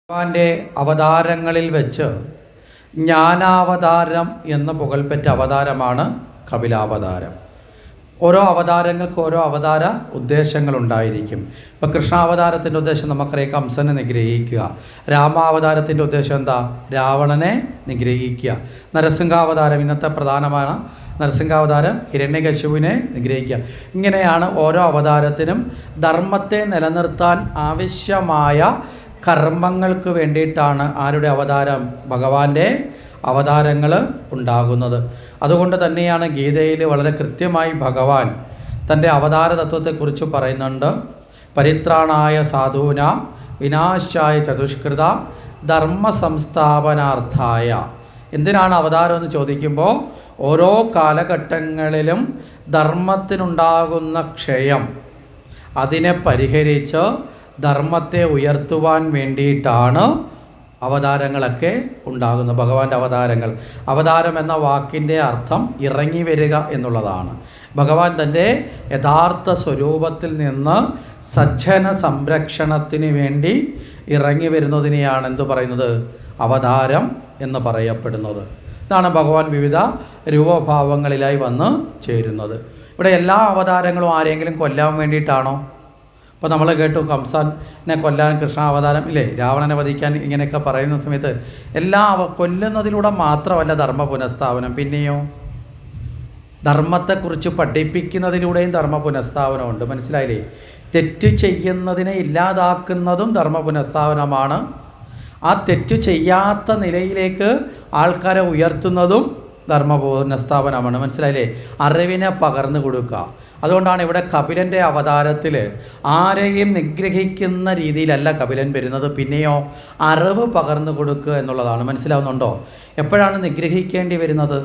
ഭഗവാന്റെ അവതാരങ്ങളിൽ വെച്ച് ജ്ഞാനാവതാരം എന്ന പുകൾപെറ്റ അവതാരമാണ് കപിലാവതാരം. ഓരോ അവതാരങ്ങൾക്ക് ഓരോ അവതാര ഉദ്ദേശങ്ങളുണ്ടായിരിക്കും. ഇപ്പോൾ കൃഷ്ണാവതാരത്തിൻ്റെ ഉദ്ദേശം നമുക്കറിയാം, കംസനെ നിഗ്രഹിക്കുക. രാമാവതാരത്തിൻ്റെ ഉദ്ദേശം എന്താ? രാവണനെ നിഗ്രഹിക്കുക. നരസിംഹാവതാരം ഇന്നത്തെ പ്രധാനമാണ്. നരസിംഹാവതാരം ഹിരണ്യകശിപുവിനെ നിഗ്രഹിക്കുക. ഇങ്ങനെയാണ് ഓരോ അവതാരത്തിനും ധർമ്മത്തെ നിലനിർത്താൻ ആവശ്യമായ കർമ്മങ്ങൾക്ക് വേണ്ടിയിട്ടാണ് ആരുടെ അവതാരം? ഭഗവാന്റെ അവതാരങ്ങൾ ഉണ്ടാകുന്നത്. അതുകൊണ്ട് തന്നെയാണ് ഗീതയിൽ വളരെ കൃത്യമായി ഭഗവാൻ തൻ്റെ അവതാര തത്വത്തെക്കുറിച്ച് പറയുന്നുണ്ട്. പരിത്രാണായ സാധൂനാം വിനാശായ ചതുഷ്കൃത ധർമ്മ സംസ്ഥാപനാർത്ഥായ. എന്തിനാണ് അവതാരം എന്ന് ചോദിക്കുമ്പോൾ ഓരോ കാലഘട്ടങ്ങളിലും ധർമ്മത്തിനുണ്ടാകുന്ന ക്ഷയം അതിനെ പരിഹരിച്ച് ധർമ്മത്തെ ഉയർത്തുവാൻ വേണ്ടിയിട്ടാണ് അവതാരങ്ങളൊക്കെ ഉണ്ടാകുന്നത്. ഭഗവാന്റെ അവതാരങ്ങൾ. അവതാരം എന്ന വാക്കിൻ്റെ അർത്ഥം ഇറങ്ങി വരിക എന്നുള്ളതാണ്. ഭഗവാൻ തൻ്റെ യഥാർത്ഥ സ്വരൂപത്തിൽ നിന്ന് സജ്ജന സംരക്ഷണത്തിന് വേണ്ടി ഇറങ്ങി വരുന്നതിനെയാണ് എന്തു പറയുന്നത്? അവതാരം എന്ന് പറയപ്പെടുന്നത്. ഇതാണ് ഭഗവാൻ വിവിധ രൂപഭാവങ്ങളിലായി വന്ന് ചേരുന്നത്. ഇവിടെ എല്ലാ അവതാരങ്ങളും ആരെങ്കിലും കൊല്ലാൻ വേണ്ടിയിട്ടാണോ? അപ്പോൾ നമ്മൾ കേട്ടു കംസനെ കൊല്ലാൻ കൃഷ്ണാവതാരം ഇല്ലേ, രാവണനെ വധിക്കാൻ ഇങ്ങനെയൊക്കെ പറയുന്ന സമയത്ത് കൊല്ലുന്നതിലൂടെ മാത്രമല്ല ധർമ്മ പുനഃസ്ഥാപനം, പിന്നെയോ ധർമ്മത്തെക്കുറിച്ച് പഠിപ്പിക്കുന്നതിലൂടെയും ധർമ്മ പുനഃസ്ഥാപനമുണ്ട്. മനസ്സിലായില്ലേ? തെറ്റ് ചെയ്യുന്നതിനെ ഇല്ലാതാക്കുന്നതും ധർമ്മ പുനഃസ്ഥാപനമാണ്. ആ തെറ്റ് ചെയ്യാത്ത നിലയിലേക്ക് ആൾക്കാരെ ഉയർത്തുന്നതും ധർമ്മ പുനഃസ്ഥാപനമാണ്. മനസ്സിലായില്ലേ? അറിവിനെ പകർന്നു കൊടുക്കുക. അതുകൊണ്ടാണ് ഇവിടെ കപിലൻ്റെ അവതാരത്തിൽ ആരെയും നിഗ്രഹിക്കുന്ന രീതിയിലല്ല കപിലൻ വരുന്നത്, പിന്നെയോ അറിവ് പകർന്നു കൊടുക്കുക എന്നുള്ളതാണ്. മനസ്സിലാവുന്നുണ്ടോ? എപ്പോഴാണ് നിഗ്രഹിക്കേണ്ടി വരുന്നത്?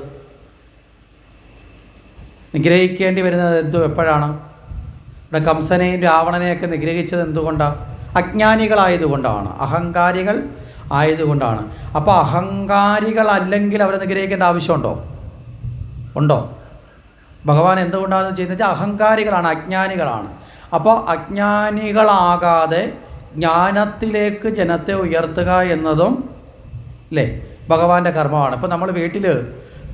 നിഗ്രഹിക്കേണ്ടി വരുന്നത് എപ്പോഴാണ്? ഇവിടെ കംസനെയും രാവണനെയൊക്കെ നിഗ്രഹിച്ചത് എന്തുകൊണ്ടാണ്? അജ്ഞാനികളായതുകൊണ്ടാണ്, അഹങ്കാരികൾ ആയതുകൊണ്ടാണ്. അപ്പോൾ അഹങ്കാരികളല്ലെങ്കിൽ അവരെ നിഗ്രഹിക്കേണ്ട ആവശ്യമുണ്ടോ? ഉണ്ടോ? ഭഗവാൻ എന്തുകൊണ്ടാണ് ചെയ്യുന്നത് വെച്ചാൽ അഹങ്കാരികളാണ്, അജ്ഞാനികളാണ്. അപ്പോൾ അജ്ഞാനികളാകാതെ ജ്ഞാനത്തിലേക്ക് ജനത്തെ ഉയർത്തുക എന്നതും അല്ലേ ഭഗവാന്റെ കർമ്മമാണ്. ഇപ്പോൾ നമ്മൾ വീട്ടിൽ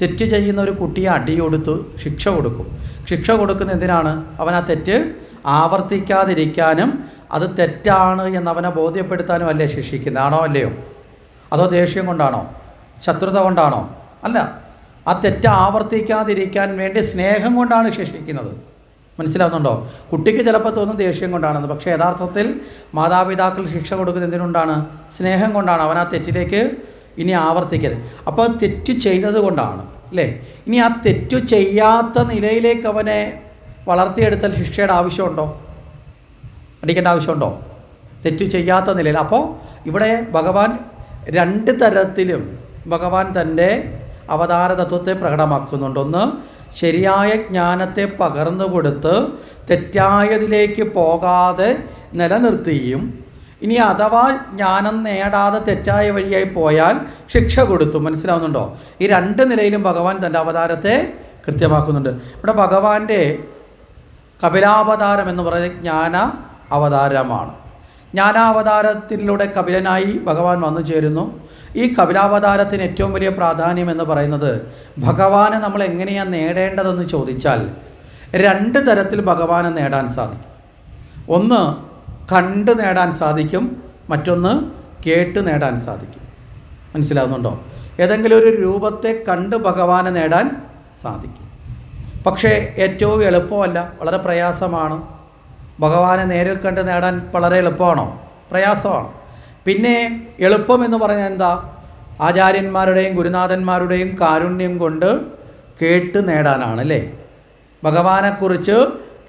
തെറ്റ് ചെയ്യുന്ന ഒരു കുട്ടിയെ അടി കൊടുത്ത് ശിക്ഷ കൊടുക്കും. ശിക്ഷ കൊടുക്കുന്ന എന്തിനാണ്? അവൻ ആ തെറ്റ് ആവർത്തിക്കാതിരിക്കാനും അത് തെറ്റാണ് എന്നവനെ ബോധ്യപ്പെടുത്താനും അല്ലേ ശിക്ഷിക്കുന്നത്? ആണോ അല്ലയോ? അതോ ദേഷ്യം കൊണ്ടാണോ? ശത്രുത കൊണ്ടാണോ? അല്ല, ആ തെറ്റ് ആവർത്തിക്കാതിരിക്കാൻ വേണ്ടി സ്നേഹം കൊണ്ടാണ് ശിക്ഷിക്കുന്നത്. മനസ്സിലാവുന്നുണ്ടോ? കുട്ടിക്ക് ചിലപ്പോൾ തോന്നും ദേഷ്യം കൊണ്ടാണെന്ന്, പക്ഷേ യഥാർത്ഥത്തിൽ മാതാപിതാക്കൾ ശിക്ഷ കൊടുക്കുന്നത് എന്തിനുകൊണ്ടാണ്? സ്നേഹം കൊണ്ടാണ്. അവൻ ആ തെറ്റിലേക്ക് ഇനി ആവർത്തിക്കരുത്. അപ്പോൾ തെറ്റ് ചെയ്തത് കൊണ്ടാണ് അല്ലേ. ഇനി ആ തെറ്റ് ചെയ്യാത്ത നിലയിലേക്ക് അവനെ വളർത്തിയെടുത്താൽ ശിക്ഷയുടെ ആവശ്യമുണ്ടോ? അടിക്കേണ്ട ആവശ്യമുണ്ടോ? തെറ്റ് ചെയ്യാത്ത നിലയിൽ. അപ്പോൾ ഇവിടെ ഭഗവാൻ രണ്ട് തരത്തിലും ഭഗവാൻ തൻ്റെ അവതാര തത്വത്തെ പ്രകടമാക്കുന്നുണ്ട്. ഒന്ന്, ശരിയായ ജ്ഞാനത്തെ പകർന്നു കൊടുത്ത് തെറ്റായതിലേക്ക് പോകാതെ നിലനിർത്തുകയും, ഇനി അഥവാ ജ്ഞാനം നേടാതെ തെറ്റായ വഴിയായി പോയാൽ ശിക്ഷ കൊടുത്തു. മനസ്സിലാവുന്നുണ്ടോ? ഈ രണ്ട് നിലയിലും ഭഗവാൻ തൻ്റെ അവതാരത്തെ കൃത്യമാക്കുന്നുണ്ട്. ഇവിടെ ഭഗവാന്റെ കപിലാവതാരം എന്ന് പറയുന്നത് ജ്ഞാന അവതാരമാണ്. ജ്ഞാനാവതാരത്തിലൂടെ കപിലനായി ഭഗവാൻ വന്നു ചേരുന്നു. ഈ കപിലാവതാരത്തിന് ഏറ്റവും വലിയ പ്രാധാന്യം എന്ന് പറയുന്നത് ഭഗവാനെ നമ്മൾ എങ്ങനെയാണ് നേടേണ്ടതെന്ന് ചോദിച്ചാൽ രണ്ട് തരത്തിൽ ഭഗവാനെ നേടാൻ സാധിക്കും. ഒന്ന് കണ്ട് നേടാൻ സാധിക്കും, മറ്റൊന്ന് കേട്ട് നേടാൻ സാധിക്കും. മനസ്സിലാവുന്നുണ്ടോ? ഏതെങ്കിലും ഒരു രൂപത്തെ കണ്ട് ഭഗവാനെ നേടാൻ സാധിക്കും. പക്ഷേ ഏറ്റവും എളുപ്പമല്ല, വളരെ പ്രയാസമാണ്. ഭഗവാനെ നേരിൽ കണ്ട് നേടാൻ വളരെ എളുപ്പമാണോ? പ്രയാസമാണ്. പിന്നെ എളുപ്പം എന്ന് പറഞ്ഞാൽ എന്താ? ആചാര്യന്മാരുടെയും ഗുരുനാഥന്മാരുടെയും കാരുണ്യം കൊണ്ട് കേട്ട് നേടാനാണ് അല്ലേ. ഭഗവാനെക്കുറിച്ച്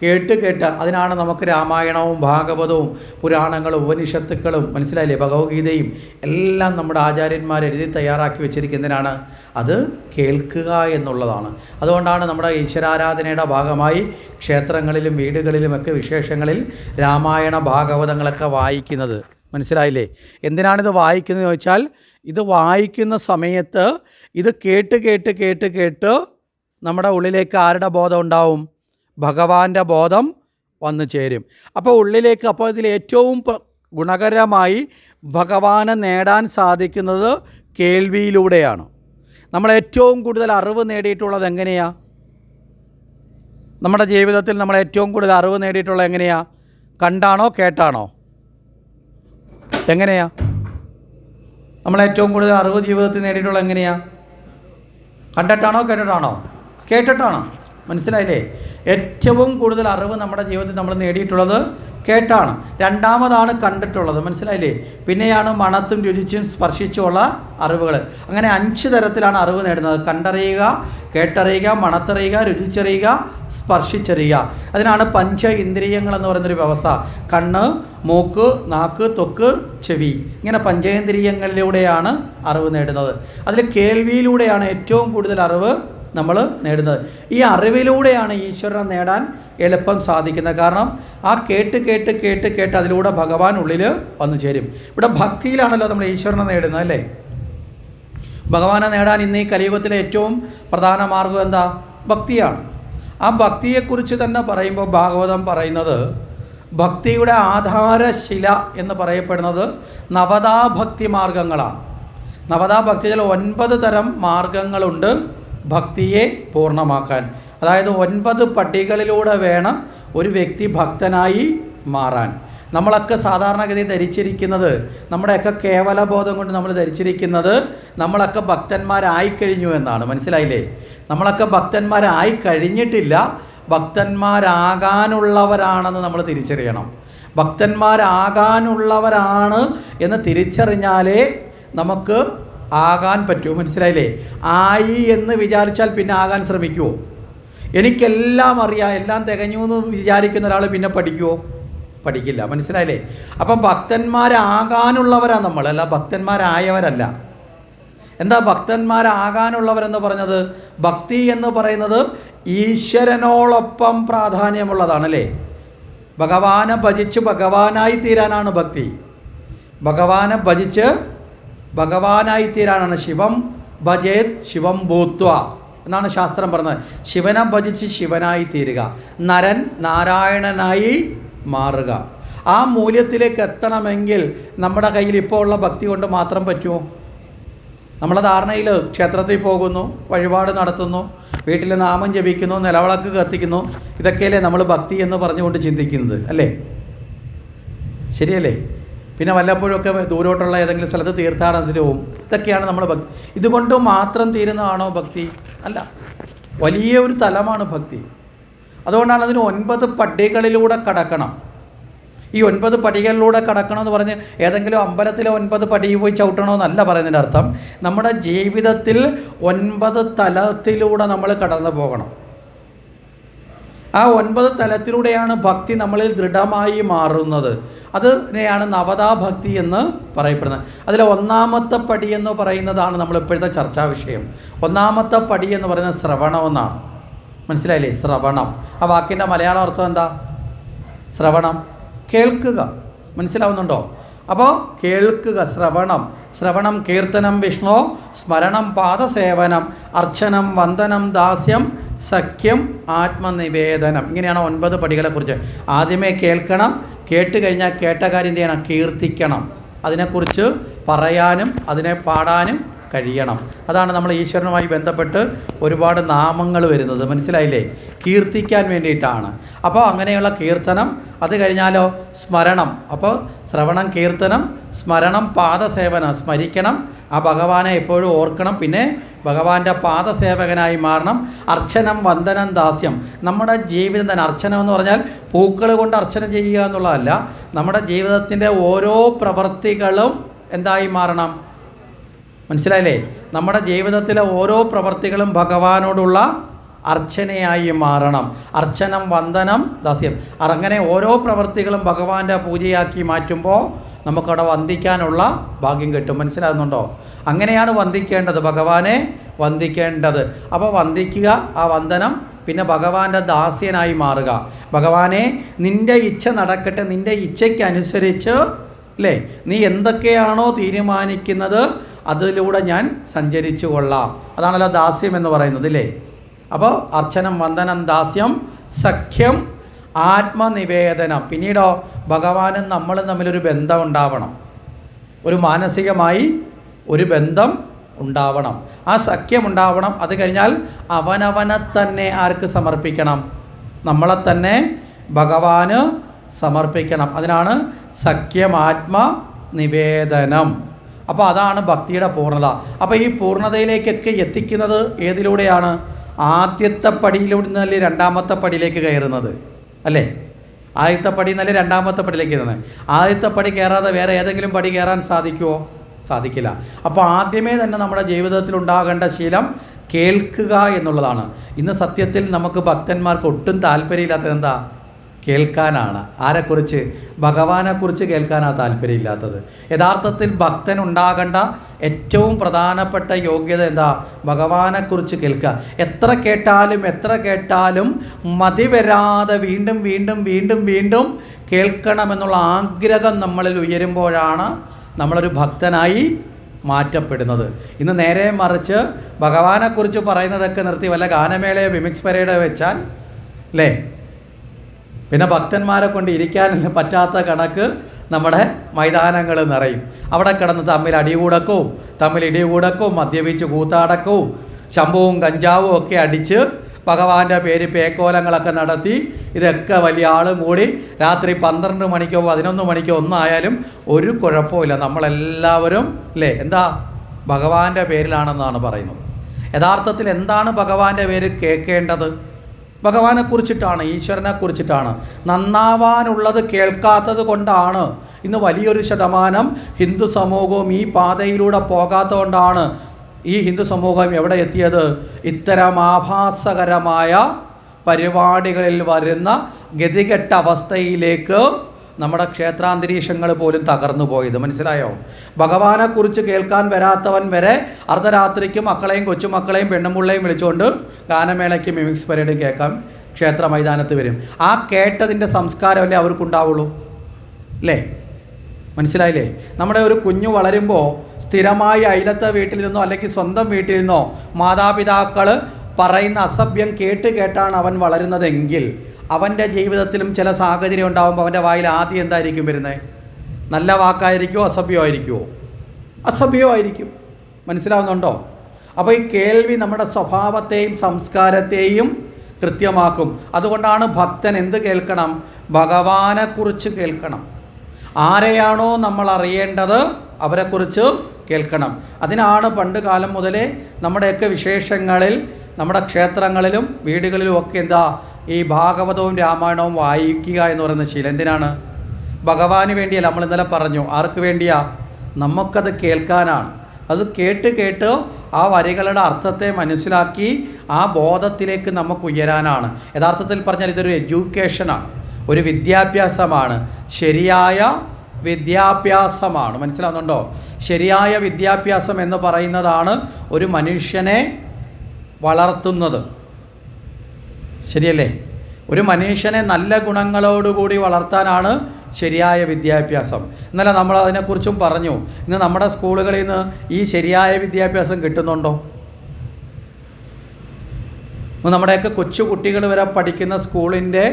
കേട്ട് അതിനാണ് നമുക്ക് രാമായണവും ഭാഗവതവും പുരാണങ്ങളും ഉപനിഷത്തുക്കളും മനസ്സിലായില്ലേ, ഭഗവത്ഗീതയും എല്ലാം നമ്മുടെ ആചാര്യന്മാർ എഴുതി തയ്യാറാക്കി വെച്ചിരിക്കുന്നതിനാണ് അത് കേൾക്കുക എന്നുള്ളതാണ്. അതുകൊണ്ടാണ് നമ്മുടെ ഈശ്വരാരാധനയുടെ ഭാഗമായി ക്ഷേത്രങ്ങളിലും വീടുകളിലുമൊക്കെ വിശേഷങ്ങളിൽ രാമായണ ഭാഗവതങ്ങളൊക്കെ വായിക്കുന്നത്. മനസ്സിലായില്ലേ? എന്തിനാണിത് വായിക്കുന്നത് ചോദിച്ചാൽ, ഇത് വായിക്കുന്ന സമയത്ത് ഇത് കേട്ട് നമ്മുടെ ഉള്ളിലേക്ക് ആരുടെ ബോധം ഉണ്ടാവും? ഭഗവാന്റെ ബോധം വന്നു ചേരും. അപ്പോൾ ഉള്ളിലേക്ക്, അപ്പോൾ ഇതിൽ ഏറ്റവും ഗുണകരമായി ഭഗവാനെ നേടാൻ സാധിക്കുന്നത് കേൾവിയിലൂടെയാണ്. നമ്മൾ ഏറ്റവും കൂടുതൽ അറിവ് നേടിയിട്ടുള്ളത് എങ്ങനെയാണ്? നമ്മുടെ ജീവിതത്തിൽ നമ്മൾ ഏറ്റവും കൂടുതൽ അറിവ് നേടിയിട്ടുള്ളത് എങ്ങനെയാണ്? കണ്ടാണോ കേട്ടാണോ? എങ്ങനെയാണ് നമ്മൾ ഏറ്റവും കൂടുതൽ അറിവ് ജീവിതത്തിൽ നേടിയിട്ടുള്ളത്? എങ്ങനെയാണ്? കണ്ടിട്ടാണോ കേട്ടിട്ടാണോ? കേട്ടിട്ടാണോ? മനസ്സിലായില്ലേ? ഏറ്റവും കൂടുതൽ അറിവ് നമ്മുടെ ജീവിതത്തിൽ നമ്മൾ നേടിയിട്ടുള്ളത് കേട്ടാണ്. രണ്ടാമതാണ് കണ്ടിട്ടുള്ളത്. മനസ്സിലായില്ലേ? പിന്നെയാണ് മണത്തും രുചിച്ചും സ്പർശിച്ചുമുള്ള അറിവുകൾ. അങ്ങനെ 5 തരത്തിലാണ് അറിവ് നേടുന്നത്. കണ്ടറിയുക, കേട്ടറിയുക, മണത്തറിയുക, രുചിച്ചറിയുക, സ്പർശിച്ചറിയുക. അതിനാണ് പഞ്ച ഇന്ദ്രിയങ്ങൾ എന്ന് പറയുന്നൊരു വ്യവസ്ഥ. കണ്ണ്, മൂക്ക്, നാക്ക്, ത്വക്ക്, ചെവി, ഇങ്ങനെ പഞ്ചേന്ദ്രിയങ്ങളിലൂടെയാണ് അറിവ് നേടുന്നത്. അതിൽ കേൾവിയിലൂടെയാണ് ഏറ്റവും കൂടുതൽ അറിവ് നമ്മൾ നേടുന്നത്. ഈ അറിവിലൂടെയാണ് ഈശ്വരനെ നേടാൻ എളുപ്പം സാധിക്കുന്നത്. കാരണം ആ കേട്ട് അതിലൂടെ ഭഗവാൻ ഉള്ളിൽ വന്നു ചേരും. ഇവിടെ ഭക്തിയിലാണല്ലോ നമ്മൾ ഈശ്വരനെ നേടുന്നത്, അല്ലേ? ഭഗവാനെ നേടാൻ ഇന്ന് ഈ കലിയുഗത്തിലെ ഏറ്റവും പ്രധാന മാർഗം എന്താ? ഭക്തിയാണ്. ആ ഭക്തിയെക്കുറിച്ച് തന്നെ പറയുമ്പോൾ ഭാഗവതം പറയുന്നത് ഭക്തിയുടെ ആധാരശില എന്ന് പറയപ്പെടുന്നത് നവതാഭക്തി മാർഗങ്ങളാണ്. നവതാഭക്തിയിൽ 9 തരം മാർഗങ്ങളുണ്ട് ഭക്തിയെ പൂർണ്ണമാക്കാൻ. അതായത് 9 പടികളിലൂടെ വേണം ഒരു വ്യക്തി ഭക്തനായി മാറാൻ. നമ്മളൊക്കെ സാധാരണഗതി ധരിച്ചിരിക്കുന്നത്, നമ്മുടെയൊക്കെ കേവലബോധം കൊണ്ട് നമ്മൾ ധരിച്ചിരിക്കുന്നത് നമ്മളൊക്കെ ഭക്തന്മാരായിക്കഴിഞ്ഞു എന്നാണ്. മനസ്സിലായില്ലേ? നമ്മളൊക്കെ ഭക്തന്മാരായി കഴിഞ്ഞിട്ടില്ല, ഭക്തന്മാരാകാനുള്ളവരാണെന്ന് നമ്മൾ തിരിച്ചറിയണം. ഭക്തന്മാരാകാനുള്ളവരാണ് എന്ന് തിരിച്ചറിഞ്ഞാലേ നമുക്ക് ആകാൻ പറ്റൂ. മനസ്സിലായില്ലേ? ആയി എന്ന് വിചാരിച്ചാൽ പിന്നെ ആകാൻ ശ്രമിക്കുമോ? എനിക്കെല്ലാം അറിയാം, എല്ലാം തികഞ്ഞു എന്ന് വിചാരിക്കുന്ന ഒരാൾ പിന്നെ പഠിക്കുമോ? പഠിക്കില്ല. മനസ്സിലായില്ലേ? അപ്പം ഭക്തന്മാരാകാനുള്ളവരാണ് നമ്മൾ, അല്ല ഭക്തന്മാരായവരല്ല. എന്താ ഭക്തന്മാരാകാനുള്ളവരെന്ന് പറഞ്ഞത്? ഭക്തി എന്ന് പറയുന്നത് ഈശ്വരനോടൊപ്പം പ്രാധാന്യമുള്ളതാണല്ലേ. ഭഗവാനെ ഭജിച്ച് ഭഗവാനായി തീരാനാണ് ഭക്തി. ഭഗവാനെ ഭജിച്ച് ഭഗവാനായി തീരാനാണ്. ശിവം ഭജേത് ശിവം ഭൂത്വ എന്നാണ് ശാസ്ത്രം പറഞ്ഞത്. ശിവനെ ഭജിച്ച് ശിവനായി തീരുക, നരൻ നാരായണനായി മാറുക. ആ മൂല്യത്തിലേക്ക് എത്തണമെങ്കിൽ നമ്മുടെ കയ്യിൽ ഇപ്പോൾ ഉള്ള ഭക്തി കൊണ്ട് മാത്രം പറ്റുമോ? നമ്മളെ ധാരണയിൽ ക്ഷേത്രത്തിൽ പോകുന്നു, വഴിപാട് നടത്തുന്നു, വീട്ടിൽ നാമം ജപിക്കുന്നു, നിലവിളക്ക് കത്തിക്കുന്നു, ഇതൊക്കെയല്ലേ നമ്മൾ ഭക്തി എന്ന് പറഞ്ഞുകൊണ്ട് ചിന്തിക്കുന്നത്, അല്ലേ? ശരിയല്ലേ? പിന്നെ വല്ലപ്പോഴൊക്കെ ദൂരോട്ടുള്ള ഏതെങ്കിലും സ്ഥലത്ത് തീർത്ഥാടനത്തിന് പോവും. ഇതൊക്കെയാണ് നമ്മൾ ഭക്തി. ഇതുകൊണ്ട് മാത്രം തീരുന്നതാണോ ഭക്തി? അല്ല, വലിയ ഒരു തലമാണ് ഭക്തി. അതുകൊണ്ടാണ് അതിന് 9 പടികളിലൂടെ കടക്കണം. ഈ 9 പടികളിലൂടെ കടക്കണമെന്ന് പറഞ്ഞ് ഏതെങ്കിലും അമ്പലത്തിലെ 9 പടി പോയി ചവിട്ടണമെന്നല്ല പറയുന്നതിൻ്റെ അർത്ഥം. നമ്മുടെ ജീവിതത്തിൽ 9 തലത്തിലൂടെ നമ്മൾ കടന്നു പോകണം. ആ 9 തലത്തിലൂടെയാണ് ഭക്തി നമ്മളിൽ ദൃഢമായി മാറുന്നത്. അതിനെയാണ് നവതാഭക്തി എന്ന് പറയപ്പെടുന്നത്. അതിലെ 1ാമത്തെ പടി എന്ന് പറയുന്നതാണ് നമ്മൾ ഇപ്പോഴത്തെ ചർച്ചാ വിഷയം. 1ാമത്തെ പടി എന്ന് പറയുന്നത് ശ്രവണമെന്നാണ്. മനസ്സിലായില്ലേ? ശ്രവണം. ആ വാക്കിൻ്റെ മലയാളം അർത്ഥം എന്താ? ശ്രവണം, കേൾക്കുക. മനസ്സിലാവുന്നുണ്ടോ? അപ്പോൾ കേൾക്കുക, ശ്രവണം. ശ്രവണം കീർത്തനം വിഷ്ണു, സ്മരണം പാദസേവനം, അർച്ചനം വന്ദനം ദാസ്യം, സഖ്യം ആത്മനിവേദനം. ഇങ്ങനെയാണ് 9 പടികളെക്കുറിച്ച്. ആദ്യമേ കേൾക്കണം. കേട്ട് കഴിഞ്ഞാൽ കേട്ട കാര്യം എന്ത് ചെയ്യണം? കീർത്തിക്കണം. അതിനെക്കുറിച്ച് പറയാനും അതിനെ പാടാനും കഴിയണം. അതാണ് നമ്മൾ ഈശ്വരനുമായി ബന്ധപ്പെട്ട് ഒരുപാട് നാമങ്ങൾ വരുന്നത്. മനസ്സിലായില്ലേ? കീർത്തിക്കാൻ വേണ്ടിയിട്ടാണ്. അപ്പോൾ അങ്ങനെയുള്ള കീർത്തനം. അത് കഴിഞ്ഞാലോ സ്മരണം. അപ്പോൾ ശ്രവണം, കീർത്തനം, സ്മരണം, പാദസേവനം. സ്മരിക്കണം, ആ ഭഗവാനെ എപ്പോഴും ഓർക്കണം. പിന്നെ ഭഗവാന്റെ പാദസേവകനായി മാറണം. അർച്ചനം വന്ദനം ദാസ്യം. നമ്മുടെ ജീവിതം തന്നെ അർച്ചനം എന്ന് പറഞ്ഞാൽ പൂക്കൾ കൊണ്ട് അർച്ചന ചെയ്യുക എന്നുള്ളതല്ല. നമ്മുടെ ജീവിതത്തിൻ്റെ ഓരോ പ്രവൃത്തികളും എന്തായി മാറണം? മനസ്സിലായില്ലേ? നമ്മുടെ ജീവിതത്തിലെ ഓരോ പ്രവൃത്തികളും ഭഗവാനോടുള്ള അർച്ചനയായി മാറണം. അർച്ചനം വന്ദനം ദാസ്യം. അങ്ങനെ ഓരോ പ്രവൃത്തികളും ഭഗവാന്റെ പൂജയാക്കി മാറ്റുമ്പോൾ നമുക്കവിടെ വന്ദിക്കാനുള്ള ഭാഗ്യം കിട്ടും. മനസ്സിലാകുന്നുണ്ടോ? അങ്ങനെയാണ് വന്ദിക്കേണ്ടത്, ഭഗവാനെ വന്ദിക്കേണ്ടത്. അപ്പോൾ വന്ദിക്കുക, ആ വന്ദനം. പിന്നെ ഭഗവാന്റെ ദാസ്യനായി മാറുക. ഭഗവാനെ നിൻ്റെ ഇച്ഛ നടക്കട്ടെ, നിൻ്റെ ഇച്ഛയ്ക്കനുസരിച്ച്, അല്ലേ, നീ എന്തൊക്കെയാണോ തീരുമാനിക്കുന്നത് അതിലൂടെ ഞാൻ സഞ്ചരിച്ചു കൊള്ളാം. അതാണല്ലോ ദാസ്യം എന്ന് പറയുന്നത്, അല്ലേ? അപ്പോൾ അർച്ചനം വന്ദനം ദാസ്യം സഖ്യം ആത്മനിവേദനം. പിന്നീടോ ഭഗവാനും നമ്മളും തമ്മിലൊരു ബന്ധം ഉണ്ടാവണം, ഒരു മാനസികമായി ഒരു ബന്ധം ഉണ്ടാവണം, ആ സഖ്യം ഉണ്ടാവണം. അത് കഴിഞ്ഞാൽ അവനവനെ തന്നെ ആർക്ക് സമർപ്പിക്കണം? നമ്മളെ തന്നെ ഭഗവാന് സമർപ്പിക്കണം. അതിനാണ് സഖ്യമാത്മ നിവേദനം. അപ്പോൾ അതാണ് ഭക്തിയുടെ പൂർണ്ണത. അപ്പോൾ ഈ പൂർണ്ണതയിലേക്കൊക്കെ എത്തിക്കുന്നത് ഏതിലൂടെയാണ്? ആദ്യത്തെ പടിയിലൂടെ നിന്നല്ലേ രണ്ടാമത്തെ പടിയിലേക്ക് കയറുന്നത്, അല്ലേ? ആദ്യത്തെ പടി എന്നല്ലേ രണ്ടാമത്തെ പടിയിലേക്ക് കയറുന്നത്. ആദ്യത്തെ പടി കയറാതെ വേറെ ഏതെങ്കിലും പടി കയറാൻ സാധിക്കുമോ? സാധിക്കില്ല. അപ്പോൾ ആദ്യമേ തന്നെ നമ്മുടെ ജീവിതത്തിൽ ഉണ്ടാകേണ്ട ശീലം കേൾക്കുക എന്നുള്ളതാണ്. ഇന്ന് സത്യത്തിൽ നമുക്ക് ഭക്തന്മാർക്ക് ഒട്ടും താല്പര്യമില്ലാത്തത് എന്താ? കേൾക്കാനാണ്. ആരെക്കുറിച്ച്? ഭഗവാനെക്കുറിച്ച് കേൾക്കാനാണ് താല്പര്യമില്ലാത്തത്. യഥാർത്ഥത്തിൽ ഭക്തൻ ഉണ്ടാകേണ്ട ഏറ്റവും പ്രധാനപ്പെട്ട യോഗ്യത എന്താ? ഭഗവാനെക്കുറിച്ച് കേൾക്കുക. എത്ര കേട്ടാലും മതി വരാതെ വീണ്ടും വീണ്ടും വീണ്ടും വീണ്ടും കേൾക്കണമെന്നുള്ള ആഗ്രഹം നമ്മളിൽ ഉയരുമ്പോഴാണ് നമ്മളൊരു ഭക്തനായി മാറ്റപ്പെടുന്നത്. ഇന്ന് നേരെ മറിച്ച് ഭഗവാനെക്കുറിച്ച് പറയുന്നതൊക്കെ നിർത്തി വല്ല ഗാനമേളയോ മിമിക്സ് പരേഡോ വെച്ചാൽ അല്ലേ, പിന്നെ ഭക്തന്മാരെ കൊണ്ട് ഇരിക്കാൻ പറ്റാത്ത കണക്ക് നമ്മുടെ മൈതാനങ്ങൾ നിറയും. അവിടെ കിടന്ന് തമ്മിൽ അടികൂടക്കവും തമ്മിൽ ഇടികൂടക്കവും മദ്യപിച്ച് കൂത്താടക്കവും ശംഭുവും കഞ്ചാവും ഒക്കെ അടിച്ച് ഭഗവാന്റെ പേര് പേക്കോലങ്ങളൊക്കെ നടത്തി ഇതൊക്കെ വലിയ ആളും കൂടി രാത്രി 12 മണിക്കോ 11 മണിക്കോ ഒന്നായാലും ഒരു കുഴപ്പമില്ല. നമ്മളെല്ലാവരും അല്ലേ എന്താ ഭഗവാന്റെ പേരിലാണെന്നാണ് പറയുന്നത്. യഥാർത്ഥത്തിൽ എന്താണ് ഭഗവാന്റെ പേര് കേൾക്കേണ്ടത്? ഭഗവാനെക്കുറിച്ചിട്ടാണ്, ഈശ്വരനെക്കുറിച്ചിട്ടാണ്. നന്നാവാനുള്ളത് കേൾക്കാത്തത് കൊണ്ടാണ് ഇന്ന് വലിയൊരു ശതമാനം ഹിന്ദു സമൂഹവും ഈ പാതയിലൂടെ പോകാത്തത് കൊണ്ടാണ് ഈ ഹിന്ദു സമൂഹം എവിടെ എത്തിയത്? ഇത്തരം ആഭാസകരമായ പരിപാടികളിൽ വരുന്ന ഗതികെട്ട അവസ്ഥയിലേക്ക് നമ്മുടെ ക്ഷേത്രാന്തരീക്ഷങ്ങൾ പോലും തകർന്നു പോയത്. മനസ്സിലായോ? ഭഗവാനെക്കുറിച്ച് കേൾക്കാൻ വരാത്തവൻ വരെ അർദ്ധരാത്രിക്ക് മക്കളെയും കൊച്ചുമക്കളെയും പെണ്ണുമുള്ളയും വിളിച്ചുകൊണ്ട് ഗാനമേളയ്ക്ക് മിമിക്സ് പരേഡ് കേൾക്കാൻ ക്ഷേത്ര മൈതാനത്ത് വരും. ആ കേട്ടതിൻ്റെ സംസ്കാരമല്ലേ അവർക്കുണ്ടാവുള്ളൂ, അല്ലേ? മനസ്സിലായില്ലേ? നമ്മുടെ ഒരു കുഞ്ഞു വളരുമ്പോൾ സ്ഥിരമായി അയലത്തെ വീട്ടിൽ നിന്നോ അല്ലെങ്കിൽ സ്വന്തം വീട്ടിൽ നിന്നോ മാതാപിതാക്കൾ പറയുന്ന അസഭ്യം കേട്ടാണ് അവൻ വളരുന്നതെങ്കിൽ അവൻ്റെ ജീവിതത്തിലും ചില സാഹചര്യം ഉണ്ടാകുമ്പോൾ അവൻ്റെ വായിൽ ആദ്യം എന്തായിരിക്കും വരുന്നത്? നല്ല വാക്കായിരിക്കുമോ അസഭ്യമായിരിക്കുമോ? അസഭ്യമായിരിക്കും. മനസ്സിലാവുന്നുണ്ടോ? അപ്പോൾ ഈ കേൾവി നമ്മുടെ സ്വഭാവത്തെയും സംസ്കാരത്തെയും കൃത്യമാക്കും. അതുകൊണ്ടാണ് ഭക്തൻ എന്ത് കേൾക്കണം? ഭഗവാനെക്കുറിച്ച് കേൾക്കണം. ആരെയാണോ നമ്മൾ അറിയേണ്ടത് അവരെക്കുറിച്ച് കേൾക്കണം. അതിനാണ് പണ്ട് കാലം മുതലേ നമ്മുടെയൊക്കെ വിശേഷങ്ങളിൽ നമ്മുടെ ക്ഷേത്രങ്ങളിലും വീടുകളിലും ഒക്കെ എന്താ ഈ ഭാഗവതവും രാമായണവും വായിക്കുക എന്ന് പറയുന്ന ശീലം. എന്തിനാണ്? ഭഗവാന് വേണ്ടിയല്ല. നമ്മൾ ഇന്നലെ പറഞ്ഞു. ആർക്ക് വേണ്ടിയാ? നമുക്കത് കേൾക്കാനാണ്. അത് കേട്ട് ആ വരികളുടെ അർത്ഥത്തെ മനസ്സിലാക്കി ആ ബോധത്തിലേക്ക് നമുക്ക് ഉയരാനാണ്. യഥാർത്ഥത്തിൽ പറഞ്ഞാൽ ഇതൊരു എഡ്യൂക്കേഷനാണ്, ഒരു വിദ്യാഭ്യാസമാണ്, ശരിയായ വിദ്യാഭ്യാസമാണ്. മനസ്സിലാവുന്നുണ്ടോ? ശരിയായ വിദ്യാഭ്യാസം എന്ന് പറയുന്നതാണ് ഒരു മനുഷ്യനെ വളർത്തുന്നത്. ശരിയല്ലേ? ഒരു മനുഷ്യനെ നല്ല ഗുണങ്ങളോടുകൂടി വളർത്താനാണ് ശരിയായ വിദ്യാഭ്യാസം. ഇന്നലെ നമ്മൾ അതിനെക്കുറിച്ചും പറഞ്ഞു. ഇന്ന് നമ്മുടെ സ്കൂളുകളിൽ നിന്ന് ഈ ശരിയായ വിദ്യാഭ്യാസം കിട്ടുന്നുണ്ടോ? നമ്മുടെയൊക്കെ കൊച്ചു കുട്ടികൾ വരെ പഠിക്കുന്ന സ്കൂളിൻ്റെ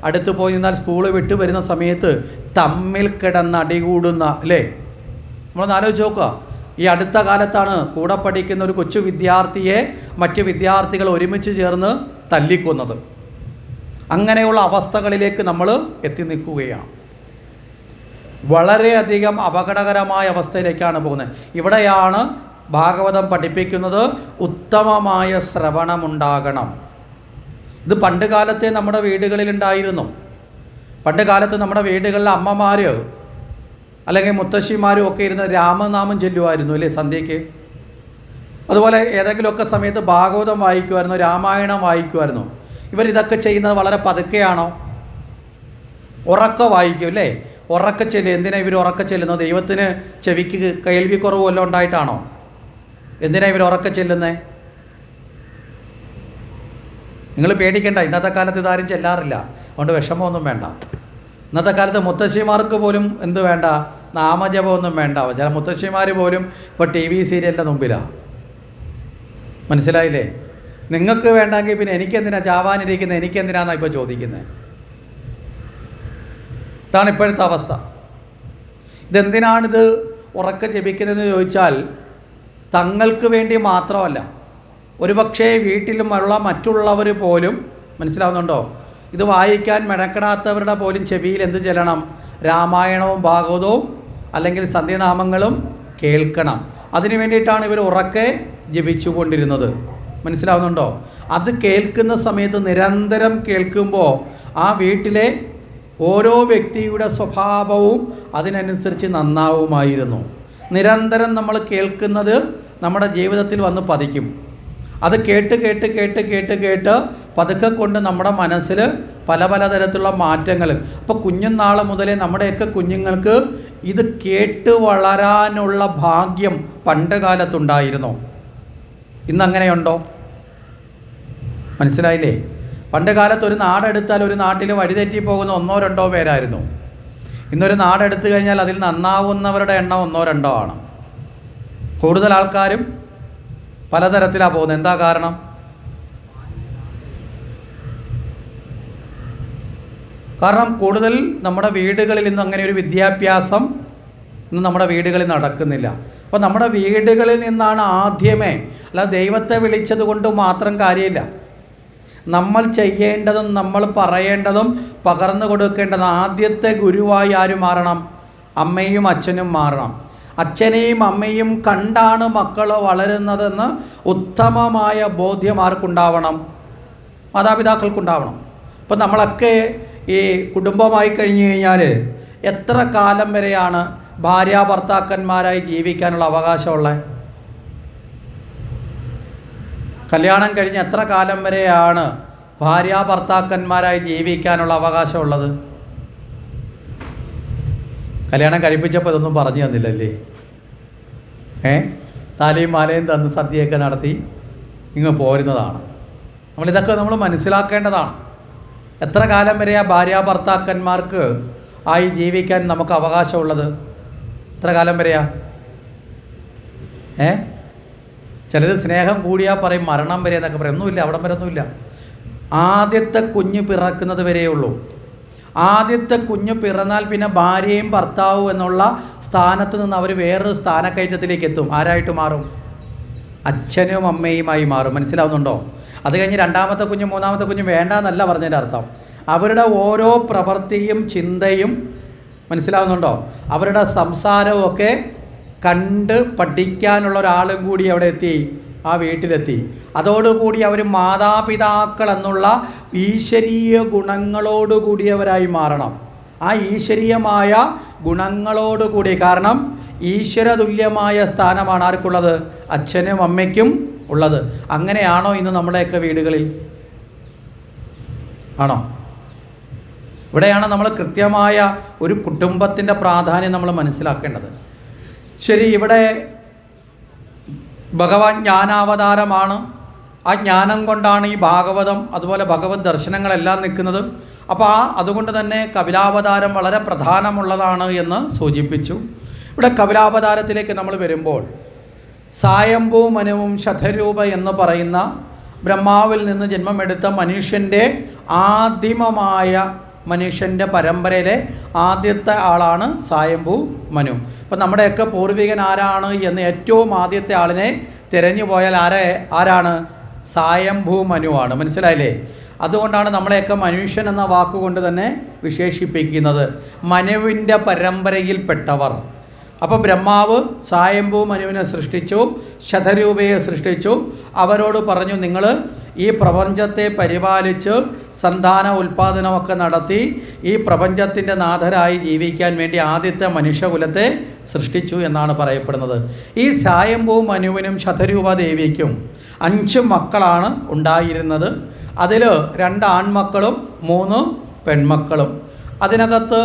അടുത്ത് പോയി നിന്നാൽ സ്കൂൾ വിട്ടു വരുന്ന സമയത്ത് തമ്മിൽ കിടന്ന് അടികൂടുന്ന അല്ലേ? നമ്മളൊന്ന് ആലോചിച്ച് നോക്കുക. ഈ അടുത്ത കാലത്താണ് കൂടെ പഠിക്കുന്ന ഒരു കൊച്ചു വിദ്യാർത്ഥിയെ മറ്റ് വിദ്യാർത്ഥികൾ ഒരുമിച്ച് ചേർന്ന് തല്ലിക്കൊന്നത്. അങ്ങനെയുള്ള അവസ്ഥകളിലേക്ക് നമ്മൾ എത്തി നിൽക്കുകയാണ്. വളരെയധികം അപകടകരമായ അവസ്ഥയിലേക്കാണ് പോകുന്നത്. ഇവിടെയാണ് ഭാഗവതം പഠിപ്പിക്കുന്നത് ഉത്തമമായ ശ്രവണമുണ്ടാകണം. ഇത് പണ്ട് കാലത്തെ നമ്മുടെ വീടുകളിലുണ്ടായിരുന്നു. പണ്ട് കാലത്ത് നമ്മുടെ വീടുകളിലെ അമ്മമാർ അല്ലെങ്കിൽ മുത്തശ്ശിമാരും ഒക്കെ ഇരുന്ന് രാമനാമം ചൊല്ലുമായിരുന്നു അല്ലേ സന്ധ്യയ്ക്ക്. അതുപോലെ ഏതെങ്കിലുമൊക്കെ സമയത്ത് ഭാഗവതം വായിക്കുമായിരുന്നു, രാമായണം വായിക്കുമായിരുന്നു. ഇവരിതൊക്കെ ചെയ്യുന്നത് വളരെ പതുക്കെയാണോ? ഉറക്ക വായിക്കും അല്ലേ? ഉറക്ക ചെല്ലുക. എന്തിനാണ് ഇവർ ഉറക്ക ചെല്ലുന്നത്? ദൈവത്തിന് ചെവിക്ക് കേൾവിക്കുറവ് വല്ലതും ഉണ്ടായിട്ടാണോ? എന്തിനാണ് ഇവർ ഉറക്ക ചെല്ലുന്നത്? നിങ്ങൾ പേടിക്കേണ്ട. ഇന്നത്തെ കാലത്ത് ഇതാരും ചെല്ലാറില്ല, അതുകൊണ്ട് വിഷമമൊന്നും വേണ്ട. ഇന്നത്തെ കാലത്ത് മുത്തശ്ശിമാർക്ക് പോലും എന്ത് വേണ്ട? നാമജപമൊന്നും വേണ്ട. ചില മുത്തശ്ശിമാർ പോലും ഇപ്പോൾ TV സീരിയലിൻ്റെ മുമ്പിലാണ്. മനസ്സിലായില്ലേ? നിങ്ങൾക്ക് വേണ്ടെങ്കിൽ പിന്നെ എനിക്കെന്തിനാ ചാവാനിരിക്കുന്നത്? എനിക്കെന്തിനാണെന്നാണ് ഇപ്പോൾ ചോദിക്കുന്നത്. ഇതാണ് ഇപ്പോഴത്തെ അവസ്ഥ. ഇതെന്തിനാണിത് ഉറക്കെ ജപിക്കുന്നതെന്ന് ചോദിച്ചാൽ തങ്ങൾക്ക് വേണ്ടി മാത്രമല്ല, ഒരുപക്ഷേ വീട്ടിലുമുള്ള മറ്റുള്ളവർ പോലും, മനസ്സിലാവുന്നുണ്ടോ, ഇത് വായിക്കാൻ മെനക്കെടാത്തവരുടെ പോലും ചെവിയിൽ എന്ത് ചെല്ലണം? രാമായണവും ഭാഗവതവും അല്ലെങ്കിൽ സന്ധ്യനാമങ്ങളും കേൾക്കണം. അതിനു വേണ്ടിയിട്ടാണ് ഇവർ ഉറക്കെ ജപിച്ചു കൊണ്ടിരുന്നത്. മനസ്സിലാവുന്നുണ്ടോ? അത് കേൾക്കുന്ന സമയത്ത് നിരന്തരം കേൾക്കുമ്പോൾ ആ വീട്ടിലെ ഓരോ വ്യക്തിയുടെ സ്വഭാവവും അതിനനുസരിച്ച് നന്നാവുമായിരുന്നു. നിരന്തരം നമ്മൾ കേൾക്കുന്നത് നമ്മുടെ ജീവിതത്തിൽ വന്ന് പതിക്കും. അത് കേട്ട് കേട്ട് കേട്ട് കേട്ട് കേട്ട് പതുക്കെ കൊണ്ട് നമ്മുടെ മനസ്സിൽ പല പല തരത്തിലുള്ള മാറ്റങ്ങൾ. അപ്പോൾ കുഞ്ഞുനാൾ മുതലേ നമ്മുടെയൊക്കെ കുഞ്ഞുങ്ങൾക്ക് ഇത് കേട്ട് വളരാനുള്ള ഭാഗ്യം പണ്ട് കാലത്തുണ്ടായിരുന്നോ? ഇന്നങ്ങനെയുണ്ടോ? മനസ്സിലായില്ലേ? പണ്ട് കാലത്ത് ഒരു നാടെടുത്താൽ ഒരു നാട്ടിൽ വഴിതെറ്റി പോകുന്ന 1-2 പേരായിരുന്നു. ഇന്നൊരു നാടെടുത്തു കഴിഞ്ഞാൽ അതിൽ നന്നാവുന്നവരുടെ എണ്ണം 1-2 ആണ്. കൂടുതൽ ആൾക്കാരും പലതരത്തിലാണ് പോകുന്നത്. എന്താ കാരണം? കാരണം കൂടുതൽ നമ്മുടെ വീടുകളിൽ ഇന്ന് അങ്ങനെ ഒരു വിദ്യാഭ്യാസം ഇന്ന് നമ്മുടെ വീടുകളിൽ നടക്കുന്നില്ല. അപ്പോൾ നമ്മുടെ വീടുകളിൽ നിന്നാണ് ആദ്യമേ, അല്ല ദൈവത്തെ വിളിച്ചത് കൊണ്ട് മാത്രം കാര്യമില്ല. നമ്മൾ ചെയ്യേണ്ടതും നമ്മൾ പറയേണ്ടതും പകർന്നു കൊടുക്കേണ്ടതും ആദ്യത്തെ ഗുരുവായി ആര് മാറണം? അമ്മയും അച്ഛനും മാറണം. അച്ഛനെയും അമ്മയും കണ്ടാണ് മക്കൾ വളരുന്നതെന്ന് ഉത്തമമായ ബോധ്യം ആർക്കുണ്ടാവണം? മാതാപിതാക്കൾക്കുണ്ടാവണം. അപ്പം നമ്മളൊക്കെ ഈ കുടുംബമായി കഴിഞ്ഞു കഴിഞ്ഞാൽ എത്ര കാലം വരെയാണ് ഭാര്യ ഭർത്താക്കന്മാരായി ജീവിക്കാനുള്ള അവകാശമുള്ളത്? കല്യാണം കഴിഞ്ഞ് എത്ര കാലം വരെയാണ് ഭാര്യ ഭർത്താക്കന്മാരായി ജീവിക്കാനുള്ള അവകാശമുള്ളത്? കല്യാണം കഴിപ്പിച്ചപ്പോൾ ഇതൊന്നും പറഞ്ഞു തന്നില്ലല്ലേ? താലിയും മാലയും തന്ന് സദ്യയൊക്കെ നടത്തി ഇങ്ങ് പോരുന്നതാണ്. നമ്മളിതൊക്കെ നമ്മൾ മനസ്സിലാക്കേണ്ടതാണ്. എത്ര കാലം വരെയാണ് ഭാര്യ ഭർത്താക്കന്മാർക്ക് ആയി ജീവിക്കാൻ നമുക്ക് അവകാശമുള്ളത്? എത്ര കാലം വരെയാ? ചിലർ സ്നേഹം കൂടിയാൽ പറയും മരണം വരെ എന്നൊക്കെ പറയും. ഒന്നുമില്ല, അവിടം വരെ ഒന്നുമില്ല. ആദ്യത്തെ കുഞ്ഞ് പിറക്കുന്നത് വരെയേ ഉള്ളൂ. ആദ്യത്തെ കുഞ്ഞ് പിറന്നാൽ പിന്നെ ഭാര്യയും ഭർത്താവും എന്നുള്ള സ്ഥാനത്ത് നിന്ന് അവർ വേറൊരു സ്ഥാനക്കയറ്റത്തിലേക്ക് എത്തും. ആരായിട്ട് മാറും? അച്ഛനും അമ്മയുമായി മാറും. മനസ്സിലാവുന്നുണ്ടോ? അത് കഴിഞ്ഞ് രണ്ടാമത്തെ കുഞ്ഞ് മൂന്നാമത്തെ കുഞ്ഞ് വേണ്ടാന്നല്ല പറഞ്ഞതിൻ്റെ അർത്ഥം. അവരുടെ ഓരോ പ്രവൃത്തിയും ചിന്തയും, മനസ്സിലാവുന്നുണ്ടോ, അവരുടെ സംസാരവും ഒക്കെ കണ്ട് പഠിക്കാനുള്ള ഒരാളും കൂടി അവിടെ എത്തി, ആ വീട്ടിലെത്തി. അതോടുകൂടി അവർ മാതാപിതാക്കൾ എന്നുള്ള ഈശ്വരീയ ഗുണങ്ങളോടുകൂടിയവരായി മാറണം. ആ ഈശ്വരീയമായ ഗുണങ്ങളോടുകൂടി, കാരണം ഈശ്വരതുല്യമായ സ്ഥാനമാണ് ആർക്കുള്ളത്? അച്ഛനും അമ്മയ്ക്കും ഉള്ളത്. അങ്ങനെയാണോ ഇന്ന് നമ്മുടെയൊക്കെ വീടുകളിൽ? ആണോ? ഇവിടെയാണ് നമ്മൾ കൃത്യമായ ഒരു കുടുംബത്തിൻ്റെ പ്രാധാന്യം നമ്മൾ മനസ്സിലാക്കേണ്ടത്. ശരി, ഇവിടെ ഭഗവാൻ ജ്ഞാനാവതാരമാണ്. ആ ജ്ഞാനം കൊണ്ടാണ് ഈ ഭാഗവതം അതുപോലെ ഭഗവത് ദർശനങ്ങളെല്ലാം നിൽക്കുന്നത്. അപ്പോൾ അതുകൊണ്ട് തന്നെ കപിലാവതാരം വളരെ പ്രധാനമുള്ളതാണ് എന്ന് സൂചിപ്പിച്ചു. ഇവിടെ കപിലാവതാരത്തിലേക്ക് നമ്മൾ വരുമ്പോൾ സായംഭൂ മനുവും ശതരൂപ എന്ന് പറയുന്ന ബ്രഹ്മാവിൽ നിന്ന് ജന്മമെടുത്ത മനുഷ്യൻ്റെ ആദിമമായ മനുഷ്യൻ്റെ പരമ്പരയിലെ ആദ്യത്തെ ആളാണ് സായംഭൂ മനു. അപ്പം നമ്മുടെയൊക്കെ പൂർവികൻ ആരാണ് എന്ന് ഏറ്റവും ആദ്യത്തെ ആളിനെ തിരഞ്ഞു പോയാൽ ആരാണ്? സായംഭൂ മനുവാണ്. മനസ്സിലായില്ലേ? അതുകൊണ്ടാണ് നമ്മളെയൊക്കെ മനുഷ്യൻ എന്ന വാക്കുകൊണ്ട് തന്നെ വിശേഷിപ്പിക്കുന്നത്. മനുവിൻ്റെ പരമ്പരയിൽപ്പെട്ടവർ. അപ്പോൾ ബ്രഹ്മാവ് സായംഭൂ മനുവിനെ സൃഷ്ടിച്ചു, ശതരൂപയെ സൃഷ്ടിച്ചു. അവരോട് പറഞ്ഞു, നിങ്ങൾ ഈ പ്രപഞ്ചത്തെ പരിപാലിച്ച് സന്താന ഉൽപ്പാദനമൊക്കെ നടത്തി ഈ പ്രപഞ്ചത്തിൻ്റെ നാഥരായി ജീവിക്കാൻ വേണ്ടി ആദ്യത്തെ മനുഷ്യകുലത്തെ സൃഷ്ടിച്ചു എന്നാണ് പറയപ്പെടുന്നത്. ഈ സായംഭൂ മനുവിനും ശതരൂപ ദേവിക്കും 5 മക്കളാണ് ഉണ്ടായിരുന്നത്. അതിൽ 2 ആൺമക്കളും 3 പെൺമക്കളും. അതിനകത്ത്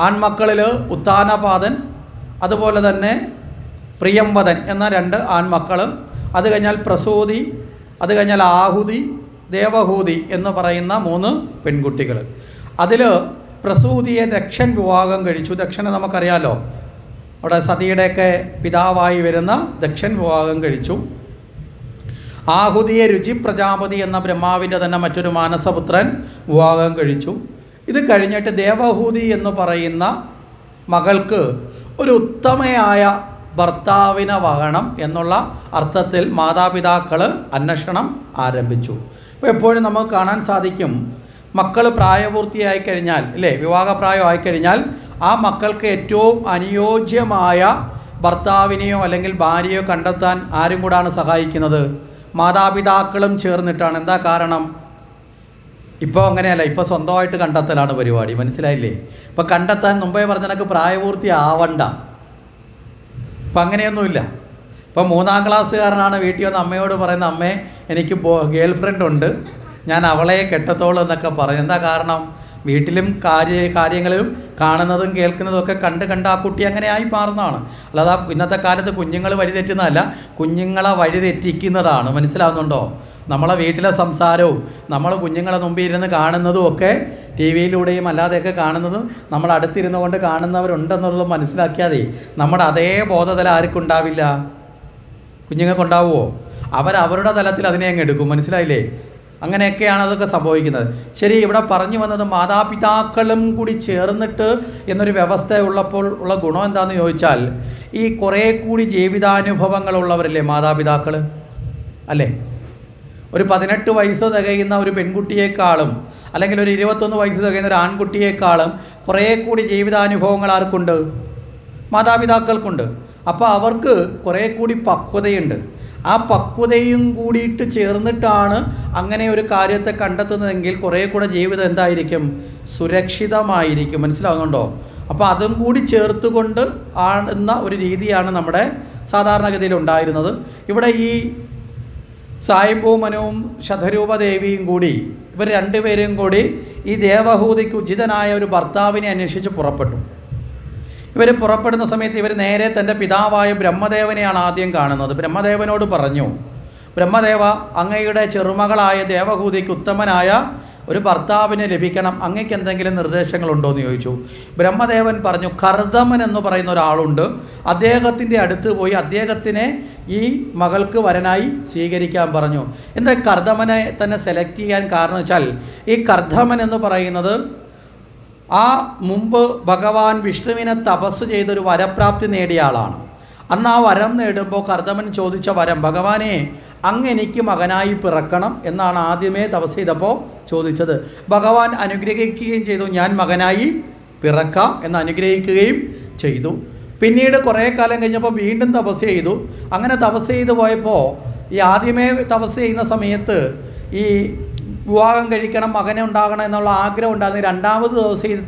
ആൺമക്കളിൽ ഉത്താനപാദൻ അതുപോലെ തന്നെ പ്രിയംവദൻ എന്ന 2 ആൺമക്കൾ, അത് കഴിഞ്ഞാൽ പ്രസൂതി, അത് കഴിഞ്ഞാൽ ആഹുതി, ദേവഹൂതി എന്ന് പറയുന്ന 3 പെൺകുട്ടികൾ. അതിൽ പ്രസൂതിയെ ദക്ഷൻ വിവാഹം കഴിച്ചു. ദക്ഷനെ നമുക്കറിയാലോ, അവിടെ സതിയുടെയൊക്കെ പിതാവായി വരുന്ന ദക്ഷൻ വിവാഹം കഴിച്ചു. ആഹുതിയെ രുചി പ്രജാപതി എന്ന ബ്രഹ്മാവിൻ്റെ തന്നെ മറ്റൊരു മാനസപുത്രൻ വിവാഹം കഴിച്ചു. ഇത് കഴിഞ്ഞിട്ട് ദേവഹൂതി എന്ന് പറയുന്ന മകൾക്ക് ഒരു ഉത്തമയായ ഭർത്താവിനെ വകണം എന്നുള്ള അർത്ഥത്തിൽ മാതാപിതാക്കൾ അന്വേഷണം ആരംഭിച്ചു. ഇപ്പോൾ എപ്പോഴും നമുക്ക് കാണാൻ സാധിക്കും, മക്കൾ പ്രായപൂർത്തിയായി കഴിഞ്ഞാൽ, അല്ലേ, വിവാഹപ്രായമായി കഴിഞ്ഞാൽ ആ മക്കൾക്ക് ഏറ്റവും അനുയോജ്യമായ ഭർത്താവിനെയോ അല്ലെങ്കിൽ ഭാര്യയോ കണ്ടെത്താൻ ആരും കൂടാണ് സഹായിക്കുന്നത്? മാതാപിതാക്കളും ചേർന്നിട്ടാണ്. എന്താ കാരണം? ഇപ്പോൾ അങ്ങനെയല്ല, ഇപ്പോൾ സ്വന്തമായിട്ട് കണ്ടെത്തലാണ് പരിപാടി. മനസ്സിലായില്ലേ? ഇപ്പോൾ കണ്ടെത്താൻ മുമ്പേ പറഞ്ഞ കണക്ക് പ്രായപൂർത്തി ആവണ്ട. ഇപ്പം അങ്ങനെയൊന്നുമില്ല. ഇപ്പം 3ാം ക്ലാസ്സുകാരനാണ് വീട്ടിൽ വന്ന് അമ്മയോട് പറയുന്നത്, അമ്മേ എനിക്ക് ഗേൾ ഫ്രണ്ട് ഉണ്ട്, ഞാൻ അവളെ കെട്ടത്തോളൂ എന്നൊക്കെ പറയും. എന്താ കാരണം? വീട്ടിലും കാര്യങ്ങളിലും കാണുന്നതും കേൾക്കുന്നതും ഒക്കെ കണ്ട് ആ കുട്ടി അങ്ങനെ ആയി മാറുന്നതാണ്. അല്ലാതെ ഇന്നത്തെ കാലത്ത് കുഞ്ഞുങ്ങൾ വഴിതെറ്റുന്നതല്ല, കുഞ്ഞുങ്ങളെ വഴിതെറ്റിക്കുന്നതാണ്. മനസ്സിലാവുന്നുണ്ടോ? നമ്മളെ വീട്ടിലെ സംസാരവും നമ്മൾ കുഞ്ഞുങ്ങളെ മുമ്പിൽ ഇരുന്ന് കാണുന്നതും ഒക്കെ ടി വിയിലൂടെയും അല്ലാതെയൊക്കെ കാണുന്നതും നമ്മൾ അടുത്തിരുന്നു കൊണ്ട് കാണുന്നവരുണ്ടെന്നുള്ളത് മനസ്സിലാക്കിയാതെ നമ്മുടെ അതേ ബോധതലം ആർക്കുണ്ടാവില്ല? കുഞ്ഞുങ്ങൾക്കുണ്ടാവുമോ? അവരവരുടെ തലത്തിൽ അതിനെ അങ്ങ് എടുക്കും. മനസ്സിലായില്ലേ? അങ്ങനെയൊക്കെയാണ് അതൊക്കെ സംഭവിക്കുന്നത്. ശരി, ഇവിടെ പറഞ്ഞു വന്നത് മാതാപിതാക്കളും കൂടി ചേർന്നിട്ട് എന്നൊരു വ്യവസ്ഥ ഉള്ളപ്പോൾ ഉള്ള ഗുണം എന്താണെന്ന് ചോദിച്ചാൽ, ഈ കുറേ കൂടി ജീവിതാനുഭവങ്ങളുള്ളവരല്ലേ മാതാപിതാക്കൾ, അല്ലേ? ഒരു 18 വയസ്സ് തികയുന്ന ഒരു പെൺകുട്ടിയേക്കാളും അല്ലെങ്കിൽ ഒരു 21 വയസ്സ് തികയുന്ന ഒരു ആൺകുട്ടിയേക്കാളും കുറേ കൂടി ജീവിതാനുഭവങ്ങൾ ആർക്കുണ്ട്? മാതാപിതാക്കൾക്കുണ്ട്. അപ്പോൾ അവർക്ക് കുറേ കൂടി പക്വതയുണ്ട്. ആ പക്വതയും കൂടിയിട്ട് ചേർന്നിട്ടാണ് അങ്ങനെ ഒരു കാര്യത്തെ കണ്ടെത്തുന്നതെങ്കിൽ കുറേ കൂടെ ജീവിതം എന്തായിരിക്കും? സുരക്ഷിതമായിരിക്കും. മനസ്സിലാവുന്നുണ്ടോ? അപ്പോൾ അതും കൂടി ചേർത്തുകൊണ്ട് ആണെന്ന ഒരു രീതിയാണ് നമ്മുടെ സാധാരണഗതിയിൽ ഉണ്ടായിരുന്നത്. ഇവിടെ ഈ സായംഭൂ മനുവും ശതരൂപദേവിയും കൂടി, ഇവർ രണ്ടുപേരും കൂടി ഈ ദേവഹൂതിക്ക് ഉചിതനായ ഒരു ഭർത്താവിനെ അന്വേഷിച്ച് പുറപ്പെട്ടു. ഇവർ പുറപ്പെടുന്ന സമയത്ത് ഇവർ നേരെ തൻ്റെ പിതാവായ ബ്രഹ്മദേവനെയാണ് ആദ്യം കാണുന്നത്. ബ്രഹ്മദേവനോട് പറഞ്ഞു, ബ്രഹ്മദേവ, അങ്ങയുടെ ചെറുമകളായ ദേവഹൂതിക്ക് ഉത്തമനായ ഒരു ഭർത്താവിനെ ലഭിക്കണം, അങ്ങയ്ക്ക് എന്തെങ്കിലും നിർദ്ദേശങ്ങളുണ്ടോ എന്ന് ചോദിച്ചു. ബ്രഹ്മദേവൻ പറഞ്ഞു, കർദമൻ എന്ന് പറയുന്ന ഒരാളുണ്ട്, അദ്ദേഹത്തിൻ്റെ അടുത്ത് പോയി അദ്ദേഹത്തിനെ ഈ മകൾക്ക് വരനായി സ്വീകരിക്കാൻ പറഞ്ഞു. എന്താ കർദമനെ തന്നെ സെലക്ട് ചെയ്യാൻ കാരണം വെച്ചാൽ, ഈ കർദമൻ എന്ന് പറയുന്നത് ആ മുമ്പ് ഭഗവാൻ വിഷ്ണുവിനെ തപസ് ചെയ്തൊരു വരപ്രാപ്തി നേടിയ ആളാണ്. അന്ന് ആ വരം നേടുമ്പോൾ കർദമൻ ചോദിച്ച വരം, ഭഗവാനെ അങ്ങ് എനിക്ക് മകനായി പിറക്കണം എന്നാണ് ആദ്യമേ തപസ് ചെയ്തപ്പോൾ ചോദിച്ചത്. ഭഗവാൻ അനുഗ്രഹിക്കുകയും ചെയ്തു, ഞാൻ മകനായി പിറക്കാം എന്ന് അനുഗ്രഹിക്കുകയും ചെയ്തു. പിന്നീട് കുറേ കാലം കഴിഞ്ഞപ്പോൾ വീണ്ടും തപസ് ചെയ്തു. അങ്ങനെ തപസ് ചെയ്ത് പോയപ്പോൾ ഈ ആദ്യമേ തപസ് ചെയ്യുന്ന സമയത്ത് ഈ വിവാഹം കഴിക്കണം, മകനെ ഉണ്ടാകണം എന്നുള്ള ആഗ്രഹം ഉണ്ടായിരുന്നു. രണ്ടാമത്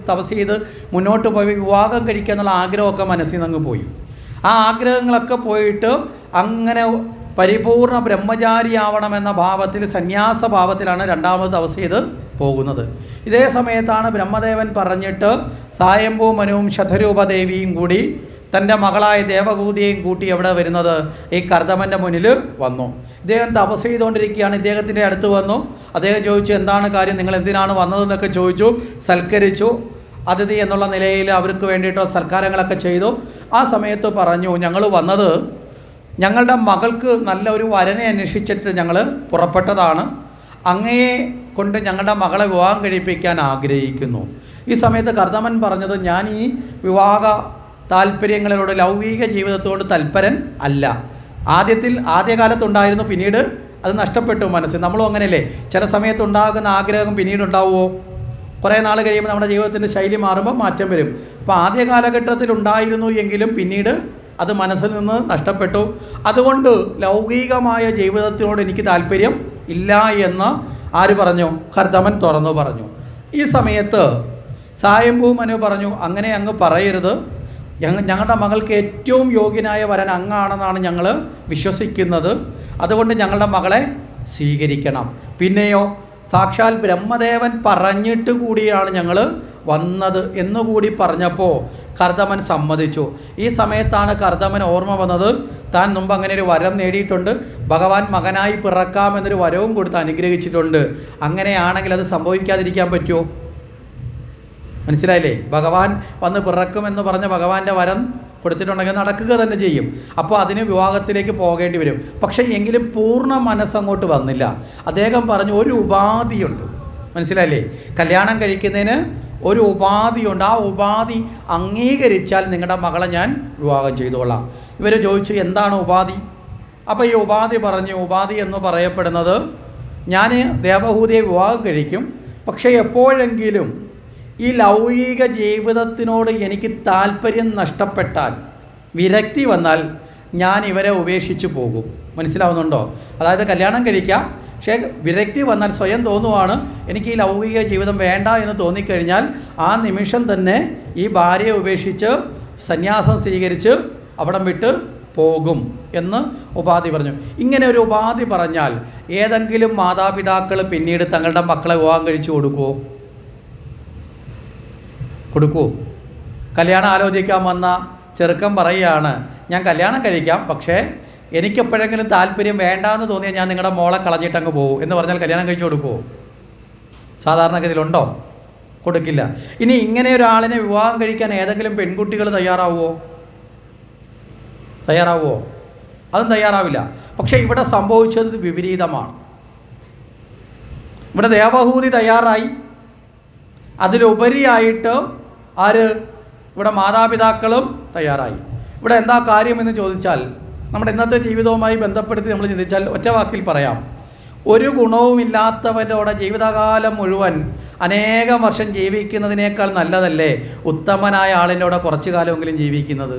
തപസ് ചെയ്ത് മുന്നോട്ട് പോയി വിവാഹം കഴിക്കുക എന്നുള്ള ആഗ്രഹമൊക്കെ മനസ്സിൽ നിന്ന് പോയി. ആ ആഗ്രഹങ്ങളൊക്കെ പോയിട്ട് അങ്ങനെ പരിപൂർണ ബ്രഹ്മചാരിയാവണമെന്ന ഭാവത്തിൽ, സന്യാസ ഭാവത്തിലാണ് രണ്ടാമത് തപസ് ചെയ്ത് പോകുന്നത്. ഇതേ സമയത്താണ് ബ്രഹ്മദേവൻ പറഞ്ഞിട്ട് സായംഭൂ മനുവും ശതരൂപദേവിയും കൂടി തൻ്റെ മകളായ ദേവഹൂതിയെയും കൂട്ടി എവിടെ വരുന്നത്? ഈ കർദമൻ്റെ മുന്നിൽ വന്നു. ഇദ്ദേഹം തപസ് ചെയ്തുകൊണ്ടിരിക്കുകയാണ്. ഇദ്ദേഹത്തിൻ്റെ അടുത്ത് വന്നു. അദ്ദേഹം ചോദിച്ചു, എന്താണ് കാര്യം, നിങ്ങൾ എന്തിനാണ് വന്നതെന്നൊക്കെ ചോദിച്ചു. സൽക്കരിച്ചു. അതിഥി എന്നുള്ള നിലയിൽ അവർക്ക് വേണ്ടിയിട്ടുള്ള സൽക്കാരങ്ങളൊക്കെ ചെയ്തു. ആ സമയത്ത് പറഞ്ഞു, ഞങ്ങൾ വന്നത് ഞങ്ങളുടെ മകൾക്ക് നല്ല ഒരു വരനെ അന്വേഷിച്ചിട്ട് ഞങ്ങൾ പുറപ്പെട്ടതാണ്. അങ്ങയെ കൊണ്ട് ഞങ്ങളുടെ മകളെ വിവാഹം കഴിപ്പിക്കാൻ ആഗ്രഹിക്കുന്നു. ഈ സമയത്ത് കർദമൻ പറഞ്ഞത്, ഞാൻ ഈ വിവാഹ താല്പര്യങ്ങളോട്, ലൗകിക ജീവിതത്തോട് തൽപരൻ അല്ല. ആദ്യകാലത്തുണ്ടായിരുന്നു, പിന്നീട് അത് നഷ്ടപ്പെട്ടു മനസ്സിൽ. നമ്മളും അങ്ങനെയല്ലേ, ചില സമയത്തുണ്ടാകുന്ന ആഗ്രഹം പിന്നീട് ഉണ്ടാവുമോ? കുറേ നാൾ കഴിയുമ്പോൾ നമ്മുടെ ജീവിതത്തിൻ്റെ ശൈലി മാറുമ്പോൾ മാറ്റം വരും. അപ്പോൾ ആദ്യ കാലഘട്ടത്തിൽ ഉണ്ടായിരുന്നു എങ്കിലും പിന്നീട് അത് മനസ്സിൽ നിന്ന് നഷ്ടപ്പെട്ടു. അതുകൊണ്ട് ലൗകികമായ ജീവിതത്തിനോട് എനിക്ക് താല്പര്യം ഇല്ല എന്ന് ആര് പറഞ്ഞു? കർദമൻ തുറന്നു പറഞ്ഞു. ഈ സമയത്ത് സായംഭൂ മനു പറഞ്ഞു, അങ്ങനെ അങ്ങ് പറയരുത്, ഞങ്ങളുടെ മകൾക്ക് ഏറ്റവും യോഗ്യനായ വരൻ അങ്ങാണെന്നാണ് ഞങ്ങൾ വിശ്വസിക്കുന്നത്. അതുകൊണ്ട് ഞങ്ങളുടെ മകളെ സ്വീകരിക്കണം. പിന്നെയോ സാക്ഷാൽ ബ്രഹ്മദേവൻ പറഞ്ഞിട്ട് കൂടിയാണ് ഞങ്ങൾ വന്നത് എന്നുകൂടി പറഞ്ഞപ്പോൾ കർദമൻ സമ്മതിച്ചു. ഈ സമയത്താണ് കർദമൻ ഓർമ്മ വന്നത്, താൻ മുമ്പ് അങ്ങനെ ഒരു വരം നേടിയിട്ടുണ്ട്, ഭഗവാൻ മകനായി പിറക്കാമെന്നൊരു വരവും കൊടുത്ത് അനുഗ്രഹിച്ചിട്ടുണ്ട്. അങ്ങനെയാണെങ്കിൽ അത് സംഭവിക്കാതിരിക്കാൻ പറ്റുമോ? മനസ്സിലായില്ലേ? ഭഗവാൻ വന്ന് പിറക്കുമെന്ന് പറഞ്ഞ ഭഗവാന്റെ വരം കൊടുത്തിട്ടുണ്ടെങ്കിൽ നടക്കുക തന്നെ ചെയ്യും. അപ്പോൾ അതിന് വിവാഹത്തിലേക്ക് പോകേണ്ടി വരും. പക്ഷേ എങ്കിലും പൂർണ്ണ മനസ്സങ്ങോട്ട് വന്നില്ല. അദ്ദേഹം പറഞ്ഞു, ഒരു ഉപാധിയുണ്ട്. മനസ്സിലായില്ലേ? കല്യാണം കഴിക്കുന്നതിന് ഒരു ഉപാധിയുണ്ട്. ആ ഉപാധി അംഗീകരിച്ചാൽ നിങ്ങളുടെ മകളെ ഞാൻ വിവാഹം ചെയ്തുകൊള്ളാം. ഇവർ ചോദിച്ചു എന്താണ് ഉപാധി? അപ്പോൾ ഈ ഉപാധി പറഞ്ഞു, ഉപാധി എന്ന് പറയപ്പെടുന്നത് ഞാൻ ദേവഹൂതിയെ വിവാഹം കഴിക്കും, പക്ഷേ എപ്പോഴെങ്കിലും ഈ ലൗകിക ജീവിതത്തിനോട് എനിക്ക് താല്പര്യം നഷ്ടപ്പെട്ടാൽ, വിരക്തി വന്നാൽ ഞാൻ ഇവരെ ഉപേക്ഷിച്ച് പോകും. മനസ്സിലാവുന്നുണ്ടോ? അതായത് കല്യാണം കഴിക്കാം, പക്ഷേ വിരക്തി വന്നാൽ സ്വയം തോന്നുവാണ് എനിക്ക് ഈ ലൗകിക ജീവിതം വേണ്ട എന്ന് തോന്നിക്കഴിഞ്ഞാൽ ആ നിമിഷം തന്നെ ഈ ഭാര്യയെ ഉപേക്ഷിച്ച് സന്യാസം സ്വീകരിച്ച് അവിടം വിട്ട് പോകും എന്ന് ഉപാധി പറഞ്ഞു. ഇങ്ങനെ ഒരു ഉപാധി പറഞ്ഞാൽ ഏതെങ്കിലും മാതാപിതാക്കൾ പിന്നീട് തങ്ങളുടെ മക്കളെ വിവാഹം കഴിച്ചു കൊടുക്കുമോ? കല്യാണം ആലോചിക്കാൻ വന്ന ചെറുക്കൻ പറയുകയാണ് ഞാൻ കല്യാണം കഴിക്കാം, പക്ഷേ എനിക്കെപ്പോഴെങ്കിലും താല്പര്യം വേണ്ടാന്ന് തോന്നിയാൽ ഞാൻ നിങ്ങളുടെ മോളെ കളഞ്ഞിട്ടങ്ങ് പോകും എന്ന് പറഞ്ഞാൽ കല്യാണം കഴിച്ചു കൊടുക്കുമോ? സാധാരണഗതിയിലുണ്ടോ? കൊടുക്കില്ല. ഇനി ഇങ്ങനെ ഒരാളിനെ വിവാഹം കഴിക്കാൻ ഏതെങ്കിലും പെൺകുട്ടികൾ തയ്യാറാവുമോ? അതും തയ്യാറാവില്ല. പക്ഷേ ഇവിടെ സംഭവിച്ചത് വിപരീതമാണ്. ഇവിടെ ദേവഹൂതി തയ്യാറായി, അതിലുപരിയായിട്ട് ഇവിടെ മാതാപിതാക്കളും തയ്യാറായി. ഇവിടെ എന്താ കാര്യമെന്ന് ചോദിച്ചാൽ, നമ്മുടെ ഇന്നത്തെ ജീവിതവുമായി ബന്ധപ്പെടുത്തി നമ്മൾ ചിന്തിച്ചാൽ ഒറ്റ വാക്കിൽ പറയാം, ഒരു ഗുണവുമില്ലാത്തവരോടെ ജീവിതകാലം മുഴുവൻ അനേകം വർഷം ജീവിക്കുന്നതിനേക്കാൾ നല്ലതല്ലേ ഉത്തമനായ ആളിനോടെ കുറച്ചു കാലമെങ്കിലും ജീവിക്കുന്നത്?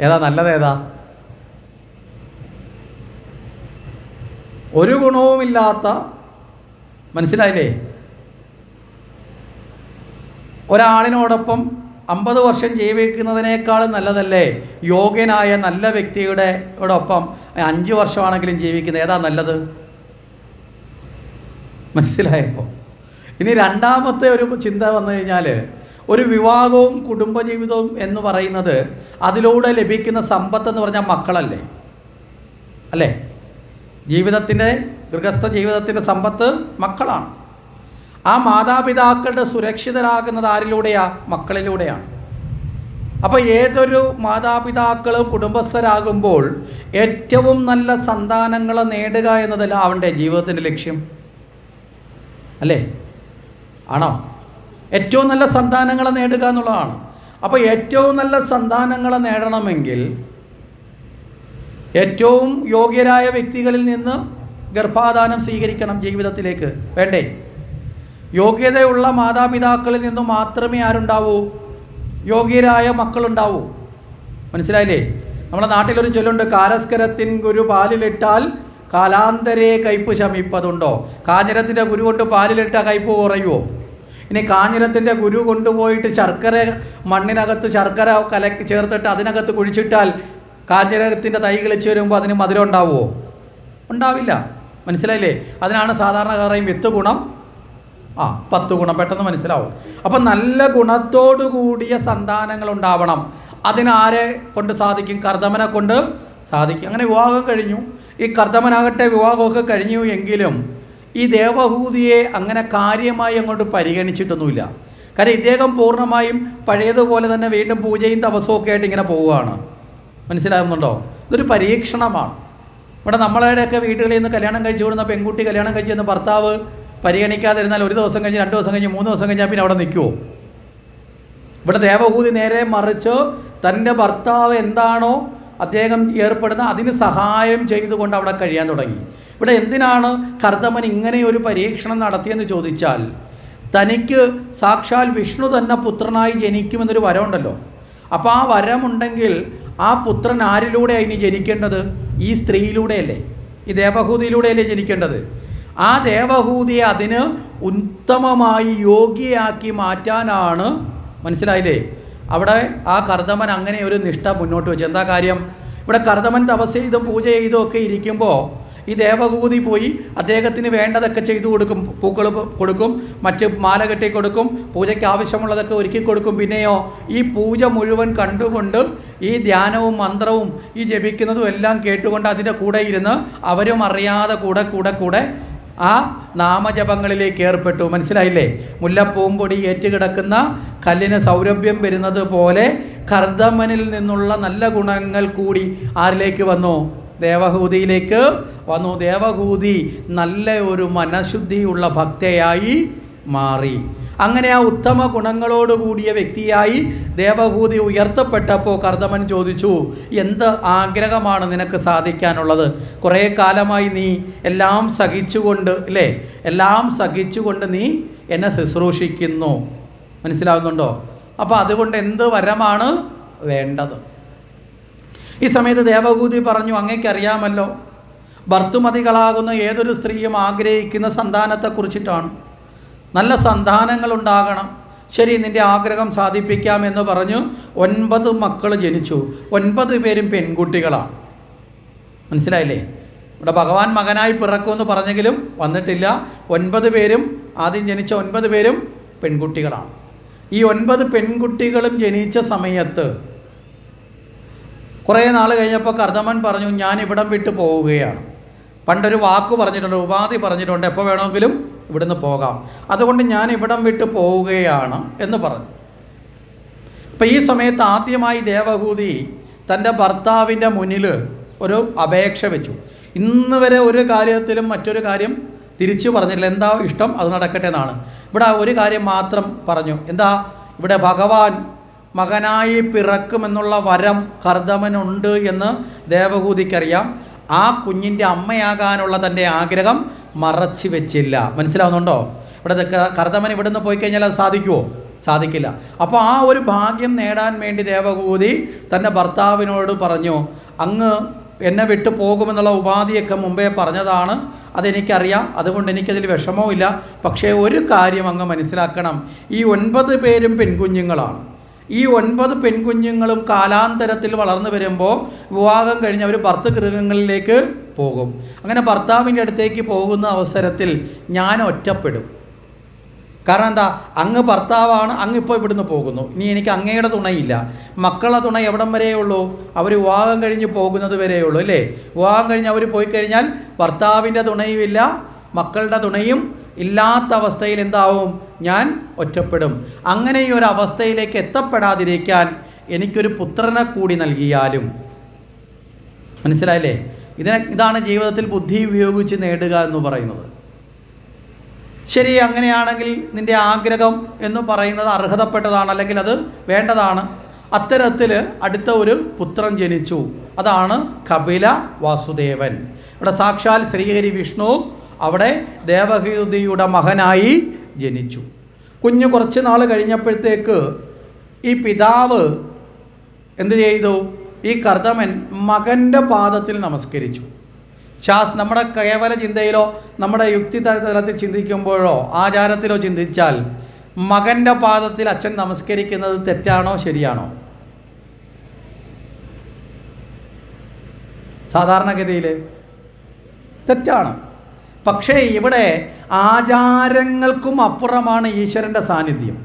ഏതാ നല്ലതേതാ? ഒരു ഗുണവുമില്ലാത്ത, മനസ്സിലായില്ലേ, ഒരാളിനോടൊപ്പം 50 വർഷം ജീവിക്കുന്നതിനേക്കാളും നല്ലതല്ലേ യോഗ്യനായ നല്ല വ്യക്തിയോടൊപ്പം 5 വർഷമാണെങ്കിലും ജീവിക്കുന്നത്? ഏതാ നല്ലത്? മനസ്സിലായപ്പോൾ? ഇനി രണ്ടാമത്തെ ഒരു ചിന്ത വന്നു കഴിഞ്ഞാൽ, ഒരു വിവാഹവും കുടുംബജീവിതവും എന്ന് പറയുന്നത് അതിലൂടെ ലഭിക്കുന്ന സമ്പത്തെന്ന് പറഞ്ഞാൽ മക്കളല്ലേ? അല്ലേ? ഗൃഹസ്ഥ ജീവിതത്തിൻ്റെ സമ്പത്ത് മക്കളാണ്. ആ മാതാപിതാക്കളുടെ സുരക്ഷിതരാകുന്നത് ആരിലൂടെയാണ്? മക്കളിലൂടെയാണ്. അപ്പോൾ ഏതൊരു മാതാപിതാക്കളും കുടുംബസ്ഥരാകുമ്പോൾ ഏറ്റവും നല്ല സന്താനങ്ങളെ നേടുക എന്നതല്ല അവൻ്റെ ജീവിതത്തിൻ്റെ ലക്ഷ്യം, അല്ലേ? ആണോ? ഏറ്റവും നല്ല സന്താനങ്ങളെ നേടുക എന്നുള്ളതാണ്. അപ്പോൾ ഏറ്റവും നല്ല സന്താനങ്ങളെ നേടണമെങ്കിൽ ഏറ്റവും യോഗ്യരായ വ്യക്തികളിൽ നിന്ന് ഗർഭാധാനം സ്വീകരിക്കണം ജീവിതത്തിലേക്ക്, വേണ്ടേ? യോഗ്യതയുള്ള മാതാപിതാക്കളിൽ നിന്നും മാത്രമേ ആരുണ്ടാവൂ? യോഗ്യരായ മക്കളുണ്ടാവൂ. മനസ്സിലായില്ലേ? നമ്മുടെ നാട്ടിലൊരു ചൊല്ലുണ്ട്, കാരസ്കരത്തിൻ ഗുരു പാലിലിട്ടാൽ കാലാന്തരേ കയ്പ് ശമിപ്പതുണ്ടോ? കാഞ്ഞിരത്തിൻ്റെ ഗുരു കൊണ്ട് പാലിലിട്ടാൽ കയ്പ് കുറയുമോ? ഇനി കാഞ്ഞിരത്തിൻ്റെ ഗുരു കൊണ്ടുപോയിട്ട് മണ്ണിനകത്ത് ശർക്കര കലക്കി ചേർത്തിട്ട് അതിനകത്ത് കുഴിച്ചിട്ടാൽ കാഞ്ഞിരത്തിൻ്റെ തൈ കിളിച്ച് വരുമ്പോൾ അതിന് മധുരം ഉണ്ടാവുമോ? ഉണ്ടാവില്ല. മനസ്സിലായില്ലേ? അതിനാണ് സാധാരണ പറയും 10 ഗുണം 10 ഗുണം, പെട്ടെന്ന് മനസ്സിലാവും. അപ്പം നല്ല ഗുണത്തോടു കൂടിയ സന്താനങ്ങൾ ഉണ്ടാവണം. അതിനാരെ കൊണ്ട് സാധിക്കും? കർദമനെ കൊണ്ട് സാധിക്കും. അങ്ങനെ വിവാഹം കഴിഞ്ഞു. ഈ കർദമനാകട്ടെ വിവാഹമൊക്കെ കഴിഞ്ഞു എങ്കിലും ഈ ദേവഹൂതിയെ അങ്ങനെ കാര്യമായി അങ്ങോട്ട് പരിഗണിച്ചിട്ടൊന്നുമില്ല. കാരണം ഇദ്ദേഹം പൂർണ്ണമായും പഴയതുപോലെ തന്നെ വീണ്ടും പൂജയും തപസ്സും ഒക്കെ ആയിട്ട് ഇങ്ങനെ പോവുകയാണ്. മനസ്സിലാകുന്നുണ്ടോ? ഇതൊരു പരീക്ഷണമാണ്. ഇവിടെ നമ്മളെയൊക്കെ വീടുകളിൽ നിന്ന് കല്യാണം കഴിച്ചു കൊടുക്കുന്ന പെൺകുട്ടി കല്യാണം കഴിച്ചെന്ന് ഭർത്താവ് പരിഗണിക്കാതിരുന്നാൽ 1 ദിവസം കഴിഞ്ഞ് 2 ദിവസം കഴിഞ്ഞ് 3 ദിവസം കഴിഞ്ഞാൽ പിന്നെ അവിടെ നിൽക്കുമോ? ഇവിടെ ദേവഹൂതി നേരെ മറിച്ച് തൻ്റെ ഭർത്താവ് എന്താണോ അദ്ദേഹം ഏർപ്പെടുന്ന അതിന് സഹായം ചെയ്തുകൊണ്ട് അവിടെ കഴിയാൻ തുടങ്ങി. ഇവിടെ എന്തിനാണ് കർദമൻ ഇങ്ങനെ ഒരു പരീക്ഷണം നടത്തിയെന്ന് ചോദിച്ചാൽ, തനിക്ക് സാക്ഷാൽ വിഷ്ണു തന്നെ പുത്രനായി ജനിക്കുമെന്നൊരു വരമുണ്ടല്ലോ. അപ്പോൾ ആ വരമുണ്ടെങ്കിൽ ആ പുത്രൻ ആരിലൂടെയാണ് ഇനി ജനിക്കേണ്ടത്? ഈ സ്ത്രീയിലൂടെയല്ലേ, ഈ ദേവഹൂതിയിലൂടെയല്ലേ ജനിക്കേണ്ടത്? ആ ദേവഹൂതിയെ അതിന് ഉത്തമമായി യോഗ്യയാക്കി മാറ്റാനാണ്, മനസ്സിലായില്ലേ, അവിടെ ആ കർദമൻ അങ്ങനെ ഒരു നിഷ്ഠ മുന്നോട്ട് വെച്ചു. എന്താ കാര്യം? ഇവിടെ കർദമൻ തപസ് ചെയ്തും പൂജ ചെയ്തും ഒക്കെ ഇരിക്കുമ്പോൾ ഈ ദേവഹൂതി പോയി അദ്ദേഹത്തിന് വേണ്ടതൊക്കെ ചെയ്തു കൊടുക്കും. പൂക്കൾ കൊടുക്കും, മറ്റ് മാല കെട്ടി കൊടുക്കും, പൂജയ്ക്ക് ആവശ്യമുള്ളതൊക്കെ ഒരുക്കി കൊടുക്കും. പിന്നെയോ ഈ പൂജ മുഴുവൻ കണ്ടുകൊണ്ട് ഈ ധ്യാനവും മന്ത്രവും ഈ ജപിക്കുന്നതും എല്ലാം കേട്ടുകൊണ്ട് അതിൻ്റെ കൂടെ ഇരുന്ന് അവരും അറിയാതെ കൂടെ ആ നാമജപങ്ങളിലേക്ക് ഏർപ്പെട്ടു. മനസ്സിലായില്ലേ? മുല്ലപ്പൂമ്പൊടി ഏറ്റുകിടക്കുന്ന കല്ലിന് സൗരഭ്യം വരുന്നത് പോലെ കർദമനിൽ നിന്നുള്ള നല്ല ഗുണങ്ങൾ കൂടി ആരിലേക്ക് വന്നു? ദേവഹൂതിയിലേക്ക് വന്നു. ദേവഹൂതി നല്ല ഒരു മനഃശുദ്ധിയുള്ള ഭക്തയായി മാറി. അങ്ങനെ ആ ഉത്തമ ഗുണങ്ങളോടുകൂടിയ വ്യക്തിയായി ദേവഹൂതി ഉയർത്തപ്പെട്ടപ്പോൾ കർദമൻ ചോദിച്ചു, എന്ത് ആഗ്രഹമാണ് നിനക്ക് സാധിക്കാനുള്ളത്? കുറേ കാലമായി നീ എല്ലാം സഹിച്ചുകൊണ്ട് അല്ലേ, എല്ലാം സഹിച്ചുകൊണ്ട് നീ എന്നെ ശുശ്രൂഷിക്കുന്നു, മനസ്സിലാവുന്നുണ്ടോ? അപ്പോൾ അതുകൊണ്ട് എന്ത് വരമാണ് വേണ്ടത്? ഈ സമയത്ത് ദേവഹൂതി പറഞ്ഞു, അങ്ങേക്കറിയാമല്ലോ, ഭർത്തുമതികളാകുന്ന ഏതൊരു സ്ത്രീയും ആഗ്രഹിക്കുന്ന സന്താനത്തെക്കുറിച്ചിട്ടാണ്. നല്ല സന്താനങ്ങൾ ഉണ്ടാകണം. ശരി, നിൻ്റെ ആഗ്രഹം സാധിപ്പിക്കാമെന്ന് പറഞ്ഞു 9 മക്കൾ ജനിച്ചു. 9 പേരും പെൺകുട്ടികളാണ്. മനസ്സിലായില്ലേ? ഇവിടെ ഭഗവാൻ മകനായി പിറക്കുമെന്ന് പറഞ്ഞെങ്കിലും വന്നിട്ടില്ല. 9 പേരും ആദ്യം ജനിച്ച 9 പേരും പെൺകുട്ടികളാണ്. ഈ 9 പെൺകുട്ടികളും ജനിച്ച സമയത്ത് കുറേ നാൾ കഴിഞ്ഞപ്പോൾ കർദമൻ പറഞ്ഞു, ഞാൻ ഇവിടം വിട്ട് പോവുകയാണ്. പണ്ടൊരു വാക്ക് പറഞ്ഞിട്ടുണ്ട്, ഉപാധി പറഞ്ഞിട്ടുണ്ട്, എപ്പോൾ വേണമെങ്കിലും ഇവിടുന്ന് പോകാം, അതുകൊണ്ട് ഞാൻ ഇവിടം വിട്ട് പോവുകയാണ് എന്ന് പറഞ്ഞു. അപ്പോൾ ഈ സമയത്ത് ആദ്യമായി ദേവഹൂതി തൻ്റെ ഭർത്താവിൻ്റെ മുന്നിൽ ഒരു അപേക്ഷ വെച്ചു. ഇന്ന് വരെ ഒരു കാര്യത്തിലും മറ്റൊരു കാര്യം തിരിച്ചു പറഞ്ഞില്ല. എന്താ ഇഷ്ടം അത് നടക്കട്ടെ എന്നാണ്. ഇവിടെ ഒരു കാര്യം മാത്രം പറഞ്ഞു. എന്താ? ഇവിടെ ഭഗവാൻ മകനായി പിറക്കുമെന്നുള്ള വരം കർദമനുണ്ട് എന്ന് ദേവഹൂതിക്കറിയാം. ആ കുഞ്ഞിൻ്റെ അമ്മയാകാനുള്ള തൻ്റെ ആഗ്രഹം മറച്ചു വെച്ചില്ല. മനസ്സിലാവുന്നുണ്ടോ? ഇവിടെ കർദമൻ ഇവിടുന്ന് പോയി കഴിഞ്ഞാൽ അത് സാധിക്കുമോ? സാധിക്കില്ല. അപ്പോൾ ആ ഒരു ഭാഗ്യം നേടാൻ വേണ്ടി ദേവഹൂതി തൻ്റെ ഭർത്താവിനോട് പറഞ്ഞു, അങ്ങ് എന്നെ വിട്ടു പോകുമെന്നുള്ള ഉപാധിയൊക്കെ മുമ്പേ പറഞ്ഞതാണ്, അതെനിക്കറിയാം, അതുകൊണ്ട് എനിക്കതിൽ വിഷമവും ഇല്ല. പക്ഷേ ഒരു കാര്യം അങ്ങ് മനസ്സിലാക്കണം, ഈ 9 പേരും പെൺകുഞ്ഞുങ്ങളാണ്. ഈ 9 പെൺകുഞ്ഞുങ്ങളും കാലാന്തരത്തിൽ വളർന്നു വരുമ്പോൾ വിവാഹം കഴിഞ്ഞ് അവർ ഭർതൃഗൃഹങ്ങളിലേക്ക് പോകും. അങ്ങനെ ഭർത്താവിൻ്റെ അടുത്തേക്ക് പോകുന്ന അവസരത്തിൽ ഞാൻ ഒറ്റപ്പെടും. കാരണം എന്താ? അങ്ങ് ഭർത്താവാണ്, അങ്ങ് ഇപ്പോൾ ഇവിടുന്ന് പോകുന്നു, ഇനി എനിക്ക് അങ്ങയുടെ തുണയില്ല. മക്കളുടെ തുണ എവിടം വരെയേ ഉള്ളൂ? അവർ വിവാഹം കഴിഞ്ഞ് പോകുന്നത് വരെയേ ഉള്ളൂ അല്ലേ? വിവാഹം കഴിഞ്ഞ് അവർ പോയി കഴിഞ്ഞാൽ ഭർത്താവിൻ്റെ തുണയുമില്ല, മക്കളുടെ തുണയും ഇല്ലാത്ത അവസ്ഥയിൽ എന്താവും? ഞാൻ ഒറ്റപ്പെടും. അങ്ങനെ ഈ ഒരു അവസ്ഥയിലേക്ക് എത്തപ്പെടാതിരിക്കാൻ എനിക്കൊരു പുത്രനെ കൂടി നൽകിയാലും. മനസ്സിലായില്ലേ? ഇതാണ് ജീവിതത്തിൽ ബുദ്ധി ഉപയോഗിച്ച് നേടുക എന്ന് പറയുന്നത്. ശരി, അങ്ങനെയാണെങ്കിൽ നിൻ്റെ ആഗ്രഹം എന്ന് പറയുന്നത് അർഹതപ്പെട്ടതാണ്, അല്ലെങ്കിൽ അത് വേണ്ടതാണ്. അത്തരത്തിൽ അടുത്ത ഒരു പുത്രൻ ജനിച്ചു. അതാണ് കപില വാസുദേവൻ. ഇവിടെ സാക്ഷാൽ ശ്രീഹരി വിഷ്ണു അവിടെ ദേവഹൂതിയുടെ മകനായി ജനിച്ചു. കുഞ്ഞ് കുറച്ച് നാൾ കഴിഞ്ഞപ്പോഴത്തേക്ക് ഈ പിതാവ് എന്ത് ചെയ്തു? ഈ കർദമൻ മകൻ്റെ പാദത്തിൽ നമസ്കരിച്ചു. നമ്മുടെ കേവല ചിന്തയിലോ നമ്മുടെ യുക്തി തലത്തിൽ ചിന്തിക്കുമ്പോഴോ ആചാരത്തിലോ ചിന്തിച്ചാൽ മകൻ്റെ പാദത്തിൽ അച്ഛൻ നമസ്കരിക്കുന്നത് തെറ്റാണോ ശരിയാണോ? സാധാരണഗതിയിൽ തെറ്റാണ്. പക്ഷേ ഇവിടെ ആചാരങ്ങൾക്കും അപ്പുറമാണ് ഈശ്വരൻ്റെ സാന്നിധ്യം.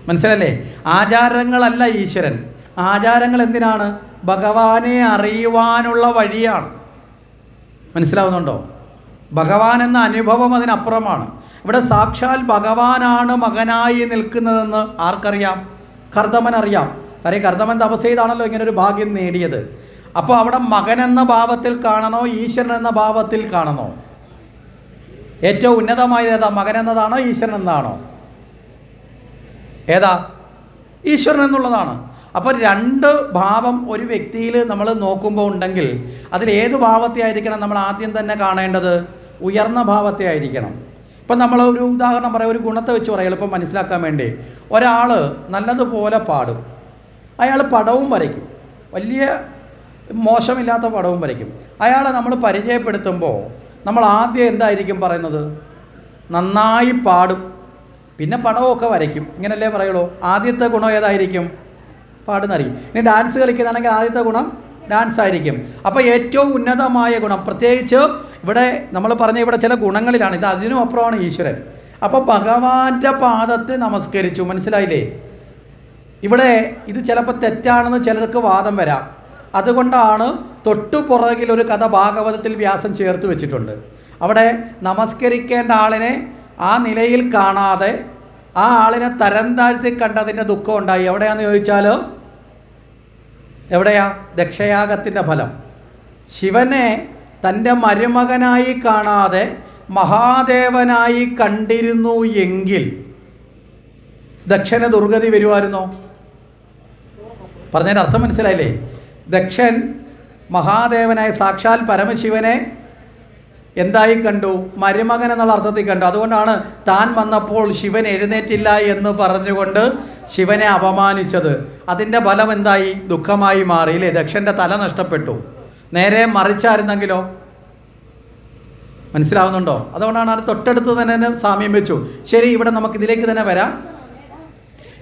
മനസ്സിലല്ലേ? ആചാരങ്ങളല്ല ഈശ്വരൻ. ആചാരങ്ങൾ എന്തിനാണ്? ഭഗവാനെ അറിയുവാനുള്ള വഴിയാണ്. മനസ്സിലാവുന്നുണ്ടോ? ഭഗവാൻ എന്ന അനുഭവം അതിനപ്പുറമാണ്. ഇവിടെ സാക്ഷാൽ ഭഗവാനാണ് മകനായി നിൽക്കുന്നതെന്ന് ആർക്കറിയാം? കർദമൻ അറിയാം. കാര്യം കർദമൻ തപസ് ചെയ്താണല്ലോ ഇങ്ങനൊരു ഭാഗ്യം നേടിയത്. അപ്പോൾ അവിടെ മകൻ എന്ന ഭാവത്തിൽ കാണണോ ഈശ്വരൻ എന്ന ഭാവത്തിൽ കാണണോ? ഏറ്റവും ഉന്നതമായത് ഏതാ? മകൻ എന്നതാണോ ഈശ്വരൻ എന്നതാണോ? ഏതാ? ഈശ്വരൻ എന്നുള്ളതാണ്. അപ്പോൾ 2 ഭാവം ഒരു വ്യക്തിയിൽ നമ്മൾ നോക്കുമ്പോൾ ഉണ്ടെങ്കിൽ അതിൽ ഏത് ഭാവത്തെ ആയിരിക്കണം നമ്മൾ ആദ്യം തന്നെ കാണേണ്ടത്? ഉയർന്ന ഭാവത്തെ ആയിരിക്കണം. ഇപ്പം നമ്മൾ ഒരു ഉദാഹരണം പറയാം, ഒരു ഗുണത്തെ വെച്ച് പറയാം എളുപ്പം മനസ്സിലാക്കാൻ വേണ്ടി. ഒരാൾ നല്ലതുപോലെ പാടും, അയാൾ പടവും വരയ്ക്കും, വലിയ മോശമില്ലാത്ത പടവും വരയ്ക്കും. അയാളെ നമ്മൾ പരിചയപ്പെടുത്തുമ്പോൾ നമ്മൾ ആദ്യം എന്തായിരിക്കും പറയുന്നത്? നന്നായി പാടും, പിന്നെ പടമൊക്കെ വരയ്ക്കും, ഇങ്ങനല്ലേ പറയുള്ളൂ. ആദ്യത്തെ ഗുണം ഏതായിരിക്കും? പാടുന്നറിയും. ഇനി ഡാൻസ് കളിക്കുന്നതാണെങ്കിൽ ആദ്യത്തെ ഗുണം ഡാൻസ് ആയിരിക്കും. അപ്പോൾ ഏറ്റവും ഉന്നതമായ ഗുണം, പ്രത്യേകിച്ച് ഇവിടെ നമ്മൾ പറഞ്ഞ ഇവിടെ ചില ഗുണങ്ങളിലാണ്, ഇത് അതിനും അപ്പുറമാണ് ഈശ്വരൻ. അപ്പോൾ ഭഗവാന്റെ പാദത്തെ നമസ്കരിച്ചു. മനസ്സിലായില്ലേ? ഇവിടെ ഇത് ചിലപ്പോൾ തെറ്റാണെന്ന് ചിലർക്ക് വാദം വരാം. അതുകൊണ്ടാണ് തൊട്ടുപുറകിൽ ഒരു കഥ ഭാഗവതത്തിൽ വ്യാസൻ ചേർത്ത് വെച്ചിട്ടുണ്ട്. അവിടെ നമസ്കരിക്കേണ്ട ആളിനെ ആ നിലയിൽ കാണാതെ ആ ആളിനെ തരം താഴ്ത്തി കണ്ടതിൻ്റെ ദുഃഖം ഉണ്ടായി. എവിടെയാണെന്ന് ചോദിച്ചാൽ എവിടെയാ? ദക്ഷയാഗത്തിൻ്റെ ഫലം. ശിവനെ തൻ്റെ മരുമകനായി കാണാതെ മഹാദേവനായി കണ്ടിരുന്നു എങ്കിൽ ദക്ഷന് ദുർഗതി വരുമായിരുന്നോ? പറഞ്ഞതിൻ്റെ അർത്ഥം മനസ്സിലായില്ലേ? ദക്ഷൻ മഹാദേവനായ സാക്ഷാൽ പരമശിവനെ എന്തായി കണ്ടു? മരുമകൻ എന്നുള്ള അർത്ഥത്തിൽ കണ്ടു. അതുകൊണ്ടാണ് താൻ വന്നപ്പോൾ ശിവൻ എഴുന്നേറ്റില്ല എന്ന് പറഞ്ഞുകൊണ്ട് ശിവനെ അപമാനിച്ചത്. അതിൻ്റെ ഫലം എന്തായി? ദുഃഖമായി മാറിയില്ലേ? ദക്ഷൻ്റെ തല നഷ്ടപ്പെട്ടു. നേരെ മറിച്ചായിരുന്നെങ്കിലോ? മനസ്സിലാവുന്നുണ്ടോ? അതുകൊണ്ടാണ് അത് തൊട്ടടുത്ത് തന്നെ സാമ്യം വെച്ചു. ശരി, ഇവിടെ നമുക്ക് ഇതിലേക്ക് തന്നെ വരാം.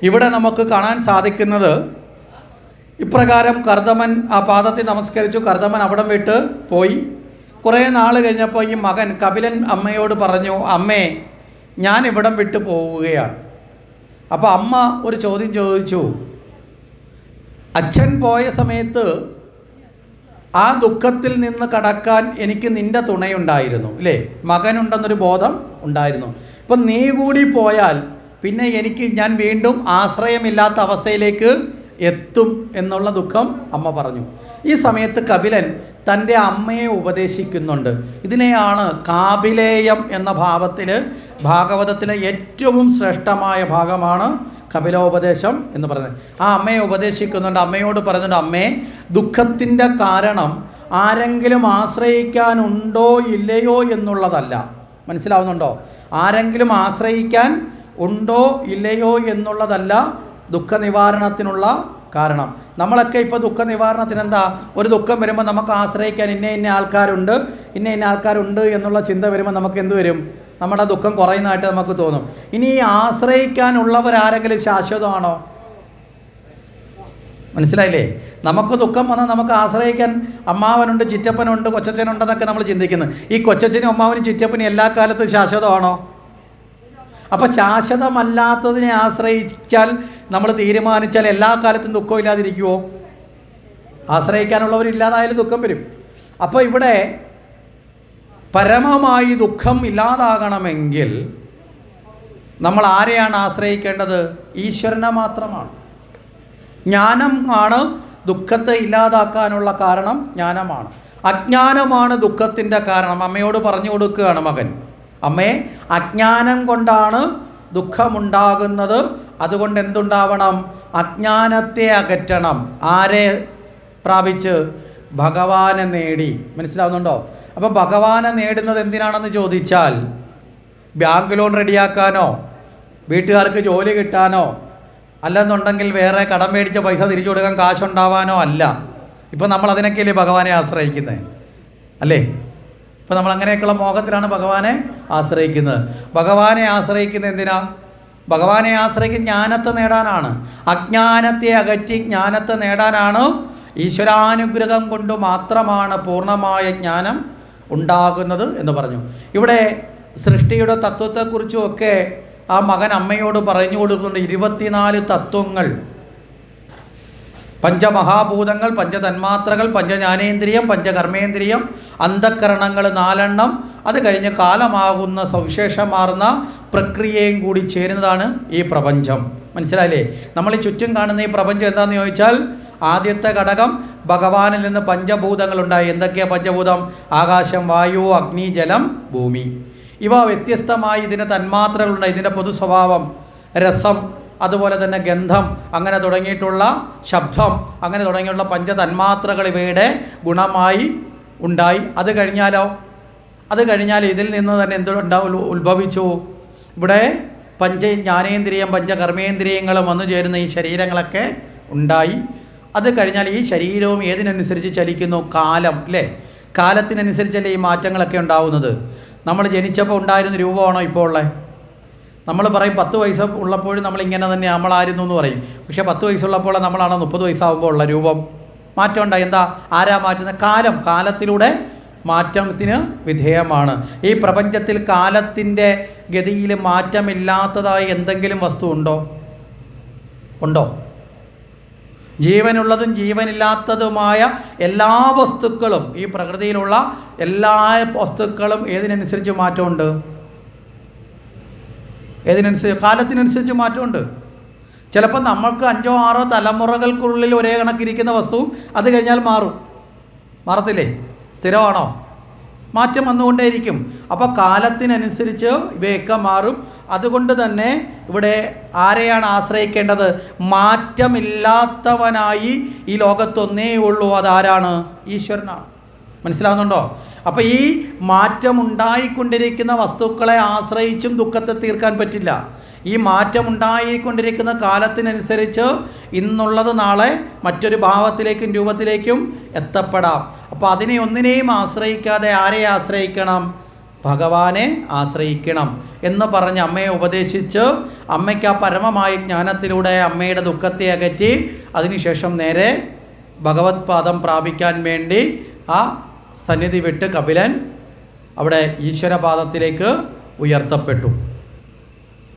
ഇവിടെ നമുക്ക് കാണാൻ സാധിക്കുന്നത് ഇപ്രകാരം കർദമൻ ആ പാദത്തിൽ നമസ്കരിച്ചു. കർദമൻ അവിടം വിട്ട് പോയി. കുറേ നാൾ കഴിഞ്ഞപ്പോൾ ഈ മകൻ കപിലൻ അമ്മയോട് പറഞ്ഞു, അമ്മേ, ഞാൻ ഇവിടം വിട്ട് പോവുകയാണ്. അപ്പോൾ അമ്മ ഒരു ചോദ്യം ചോദിച്ചു. അച്ഛൻ പോയ സമയത്ത് ആ ദുഃഖത്തിൽ നിന്ന് കടക്കാൻ എനിക്ക് നിൻ്റെ തുണയുണ്ടായിരുന്നു, ഇല്ലേ? മകനുണ്ടെന്നൊരു ബോധം ഉണ്ടായിരുന്നു. ഇപ്പം നീ കൂടി പോയാൽ പിന്നെ ഞാൻ വീണ്ടും ആശ്രയമില്ലാത്ത അവസ്ഥയിലേക്ക് എത്തും എന്നുള്ള ദുഃഖം അമ്മ പറഞ്ഞു. ഈ സമയത്ത് കപിലൻ തൻ്റെ അമ്മയെ ഉപദേശിക്കുന്നുണ്ട്. ഇതിനെയാണ് കാപിലേയം എന്ന ഭാവത്തിൽ ഭാഗവതത്തിലെ ഏറ്റവും ശ്രേഷ്ഠമായ ഭാഗമാണ് കപിലോപദേശം എന്ന് പറയുന്നത്. ആ അമ്മയെ ഉപദേശിക്കുന്നുണ്ട്. അമ്മയോട് പറയുന്നുണ്ട്, അമ്മേ, ദുഃഖത്തിൻ്റെ കാരണം ആരെങ്കിലും ആശ്രയിക്കാനുണ്ടോ ഇല്ലയോ എന്നുള്ളതല്ല. മനസ്സിലാവുന്നുണ്ടോ? ആരെങ്കിലും ആശ്രയിക്കാൻ ഉണ്ടോ ഇല്ലയോ എന്നുള്ളതല്ല ദുഃഖ നിവാരണത്തിനുള്ള കാരണം. നമ്മളൊക്കെ ഇപ്പോൾ ദുഃഖ നിവാരണത്തിന് എന്താ, ഒരു ദുഃഖം വരുമ്പോൾ നമുക്ക് ആശ്രയിക്കാൻ ഇന്ന ആൾക്കാരുണ്ട് എന്നുള്ള ചിന്ത വരുമ്പോൾ നമുക്ക് എന്ത് വരും? നമ്മുടെ ദുഃഖം കുറയുന്നതായിട്ട് നമുക്ക് തോന്നും. ഇനി ഈ ആശ്രയിക്കാനുള്ളവരാരെങ്കിലും ശാശ്വതമാണോ? മനസ്സിലായില്ലേ? നമുക്ക് ദുഃഖം വന്നാൽ നമുക്ക് ആശ്രയിക്കാൻ അമ്മാവനുണ്ട്, ചിറ്റപ്പനുണ്ട്, കൊച്ചച്ഛനുണ്ടെന്നൊക്കെ നമ്മൾ ചിന്തിക്കുന്നത്. ഈ കൊച്ചച്ഛനും അമ്മാവനും ചിറ്റപ്പനും എല്ലാ കാലത്തും ശാശ്വതമാണോ? അപ്പോൾ ശാശ്വതമല്ലാത്തതിനെ ആശ്രയിച്ചാൽ നമ്മൾ തീരുമാനിച്ചാൽ എല്ലാ കാലത്തും ദുഃഖം ഇല്ലാതിരിക്കുമോ? ആശ്രയിക്കാനുള്ളവരില്ലാതായാലും ദുഃഖം വരും. അപ്പോൾ ഇവിടെ പരമമായി ദുഃഖം ഇല്ലാതാകണമെങ്കിൽ നമ്മൾ ആരെയാണ് ആശ്രയിക്കേണ്ടത്? ഈശ്വരനെ മാത്രമാണ്. ജ്ഞാനമാണ് ദുഃഖത്തെ ഇല്ലാതാക്കാനുള്ള കാരണം. ജ്ഞാനമാണ്. അജ്ഞാനമാണ് ദുഃഖത്തിൻ്റെ കാരണം. അമ്മയോട് പറഞ്ഞു കൊടുക്കുകയാണ് മകൻ, അമ്മേ, അജ്ഞാനം കൊണ്ടാണ് ദുഃഖമുണ്ടാകുന്നത്. അതുകൊണ്ട് എന്തുണ്ടാവണം? അജ്ഞാനത്തെ അകറ്റണം. ആരെ പ്രാപിച്ച്? ഭഗവാനെ നേടി. മനസ്സിലാവുന്നുണ്ടോ? അപ്പം ഭഗവാനെ നേടുന്നത് എന്തിനാണെന്ന് ചോദിച്ചാൽ ബാങ്ക് ലോൺ റെഡിയാക്കാനോ, വീട്ടുകാർക്ക് ജോലി കിട്ടാനോ, അല്ലെന്നുണ്ടെങ്കിൽ വേറെ കടം മേടിച്ച പൈസ തിരിച്ചു കൊടുക്കാൻ കാശുണ്ടാവാനോ അല്ല. ഇപ്പം നമ്മൾ അതിനൊക്കെയല്ലേ ഭഗവാനെ ആശ്രയിക്കുന്നത്, അല്ലേ? ഇപ്പം നമ്മൾ അങ്ങനെയൊക്കെയുള്ള മോഹത്തിലാണ് ഭഗവാനെ ആശ്രയിക്കുന്നത്. ഭഗവാനെ ആശ്രയിക്കുന്നത് എന്തിനാ? ഭഗവാനെ ആശ്രയിക്കുന്ന ജ്ഞാനത്തെ നേടാനാണ്. അജ്ഞാനത്തെ അകറ്റി ജ്ഞാനത്തെ നേടാനാണ്. ഈശ്വരാനുഗ്രഹം കൊണ്ട് മാത്രമാണ് പൂർണ്ണമായ ജ്ഞാനം ഉണ്ടാകുന്നത് എന്ന് പറഞ്ഞു. ഇവിടെ സൃഷ്ടിയുടെ തത്വത്തെക്കുറിച്ചുമൊക്കെ ആ മകൻ അമ്മയോട് പറഞ്ഞു കൊടുക്കുന്നുണ്ട്. 24 തത്വങ്ങൾ, പഞ്ചമഹാഭൂതങ്ങൾ, പഞ്ചതന്മാത്രകൾ, പഞ്ചജ്ഞാനേന്ദ്രിയം, പഞ്ചകർമ്മേന്ദ്രിയം, അന്ധക്കരണങ്ങൾ 4 അത് കഴിഞ്ഞ് കാലമാകുന്ന സവിശേഷമാർന്ന പ്രക്രിയയും കൂടി ചേരുന്നതാണ് ഈ പ്രപഞ്ചം. മനസ്സിലായില്ലേ? നമ്മൾ ഈ ചുറ്റും കാണുന്ന ഈ പ്രപഞ്ചം എന്താണെന്ന് ചോദിച്ചാൽ ആദ്യത്തെ ഘടകം ഭഗവാനിൽ നിന്ന് പഞ്ചഭൂതങ്ങളുണ്ടായി. എന്തൊക്കെയാണ് പഞ്ചഭൂതം? ആകാശം, വായു, അഗ്നി, ജലം, ഭൂമി. ഇവ വ്യത്യസ്തമായി ഇതിന് തന്മാത്രകളുണ്ട്. ഇതിൻ്റെ പൊതു സ്വഭാവം രസം, അതുപോലെ തന്നെ ഗന്ധം, അങ്ങനെ തുടങ്ങിയിട്ടുള്ള ശബ്ദം, അങ്ങനെ തുടങ്ങിയുള്ള പഞ്ചതന്മാത്രകൾ ഇവയുടെ ഗുണമായി ഉണ്ടായി. അത് കഴിഞ്ഞാൽ ഇതിൽ നിന്ന് തന്നെ ഉത്ഭവിച്ചു? ഇവിടെ പഞ്ചജ്ഞാനേന്ദ്രിയം, പഞ്ചകർമ്മേന്ദ്രിയങ്ങളും വന്നു ചേരുന്ന ഈ ശരീരങ്ങളൊക്കെ ഉണ്ടായി. അത് കഴിഞ്ഞാൽ ഈ ശരീരവും ഏതിനനുസരിച്ച് ചലിക്കുന്നു? കാലം, അല്ലേ? കാലത്തിനനുസരിച്ചല്ലേ ഈ മാറ്റങ്ങളൊക്കെ ഉണ്ടാവുന്നത്. നമ്മൾ ജനിച്ചപ്പോൾ ഉണ്ടായിരുന്ന രൂപമാണോ ഇപ്പോൾ ഉള്ളത്? നമ്മൾ പറയും 10 വയസ്സ് ഉള്ളപ്പോഴും നമ്മളിങ്ങനെ തന്നെ നമ്മളായിരുന്നു എന്ന് പറയും. പക്ഷേ 10 വയസ്സുള്ളപ്പോൾ നമ്മളാണോ 30 വയസ്സാകുമ്പോൾ ഉള്ള രൂപം? മാറ്റം ഉണ്ടായി. എന്താ? ആരാ മാറ്റുന്നത്? കാലത്തിലൂടെ മാറ്റത്തിന് വിധേയമാണ്. ഈ പ്രപഞ്ചത്തിൽ കാലത്തിൻ്റെ ഗതിയിൽ മാറ്റമില്ലാത്തതായി എന്തെങ്കിലും വസ്തു ഉണ്ടോ? ജീവനുള്ളതും ജീവനില്ലാത്തതുമായ എല്ലാ വസ്തുക്കളും, ഈ പ്രകൃതിയിലുള്ള എല്ലാ വസ്തുക്കളും ഏതിനനുസരിച്ച് മാറ്റമുണ്ട്? കാലത്തിനനുസരിച്ച് മാറ്റമുണ്ട്. ചിലപ്പോൾ നമ്മൾക്ക് 5 or 6 തലമുറകൾക്കുള്ളിൽ ഒരേ കണക്കിരിക്കുന്ന വസ്തു അത് കഴിഞ്ഞാൽ മാറത്തില്ലേ? സ്ഥിരമാണോ? മാറ്റം വന്നുകൊണ്ടേയിരിക്കും. അപ്പോൾ കാലത്തിനനുസരിച്ച് ഇവയൊക്കെ മാറും. അതുകൊണ്ട് തന്നെ ഇവിടെ ആരെയാണ് ആശ്രയിക്കേണ്ടത്? മാറ്റമില്ലാത്തവനായി ഈ ലോകത്തൊന്നേ ഉള്ളൂ. അതാരാണ്? ഈശ്വരനാണ്. മനസ്സിലാവുന്നുണ്ടോ? അപ്പോൾ ഈ മാറ്റമുണ്ടായിക്കൊണ്ടിരിക്കുന്ന വസ്തുക്കളെ ആശ്രയിച്ചും ദുഃഖത്തെ തീർക്കാൻ പറ്റില്ല. ഈ മാറ്റമുണ്ടായിക്കൊണ്ടിരിക്കുന്ന കാലത്തിനനുസരിച്ച് ഇന്നുള്ളത് നാളെ മറ്റൊരു ഭാവത്തിലേക്കും രൂപത്തിലേക്കും എത്തപ്പെടാം. അപ്പോൾ അതിനെ ഒന്നിനെയും ആശ്രയിക്കാതെ ആരെ ആശ്രയിക്കണം? ഭഗവാനെ ആശ്രയിക്കണം എന്ന് പറഞ്ഞ് അമ്മയെ ഉപദേശിച്ച് അമ്മയ്ക്ക് ആ പരമമായ ജ്ഞാനത്തിലൂടെ അമ്മയുടെ ദുഃഖത്തെ അകറ്റി അതിനുശേഷം നേരെ ഭഗവത് പാദം പ്രാപിക്കാൻ വേണ്ടി ആ സന്നിധി വിട്ട് കപിലൻ അവിടെ ഈശ്വരപാദത്തിലേക്ക് ഉയർത്തപ്പെട്ടു.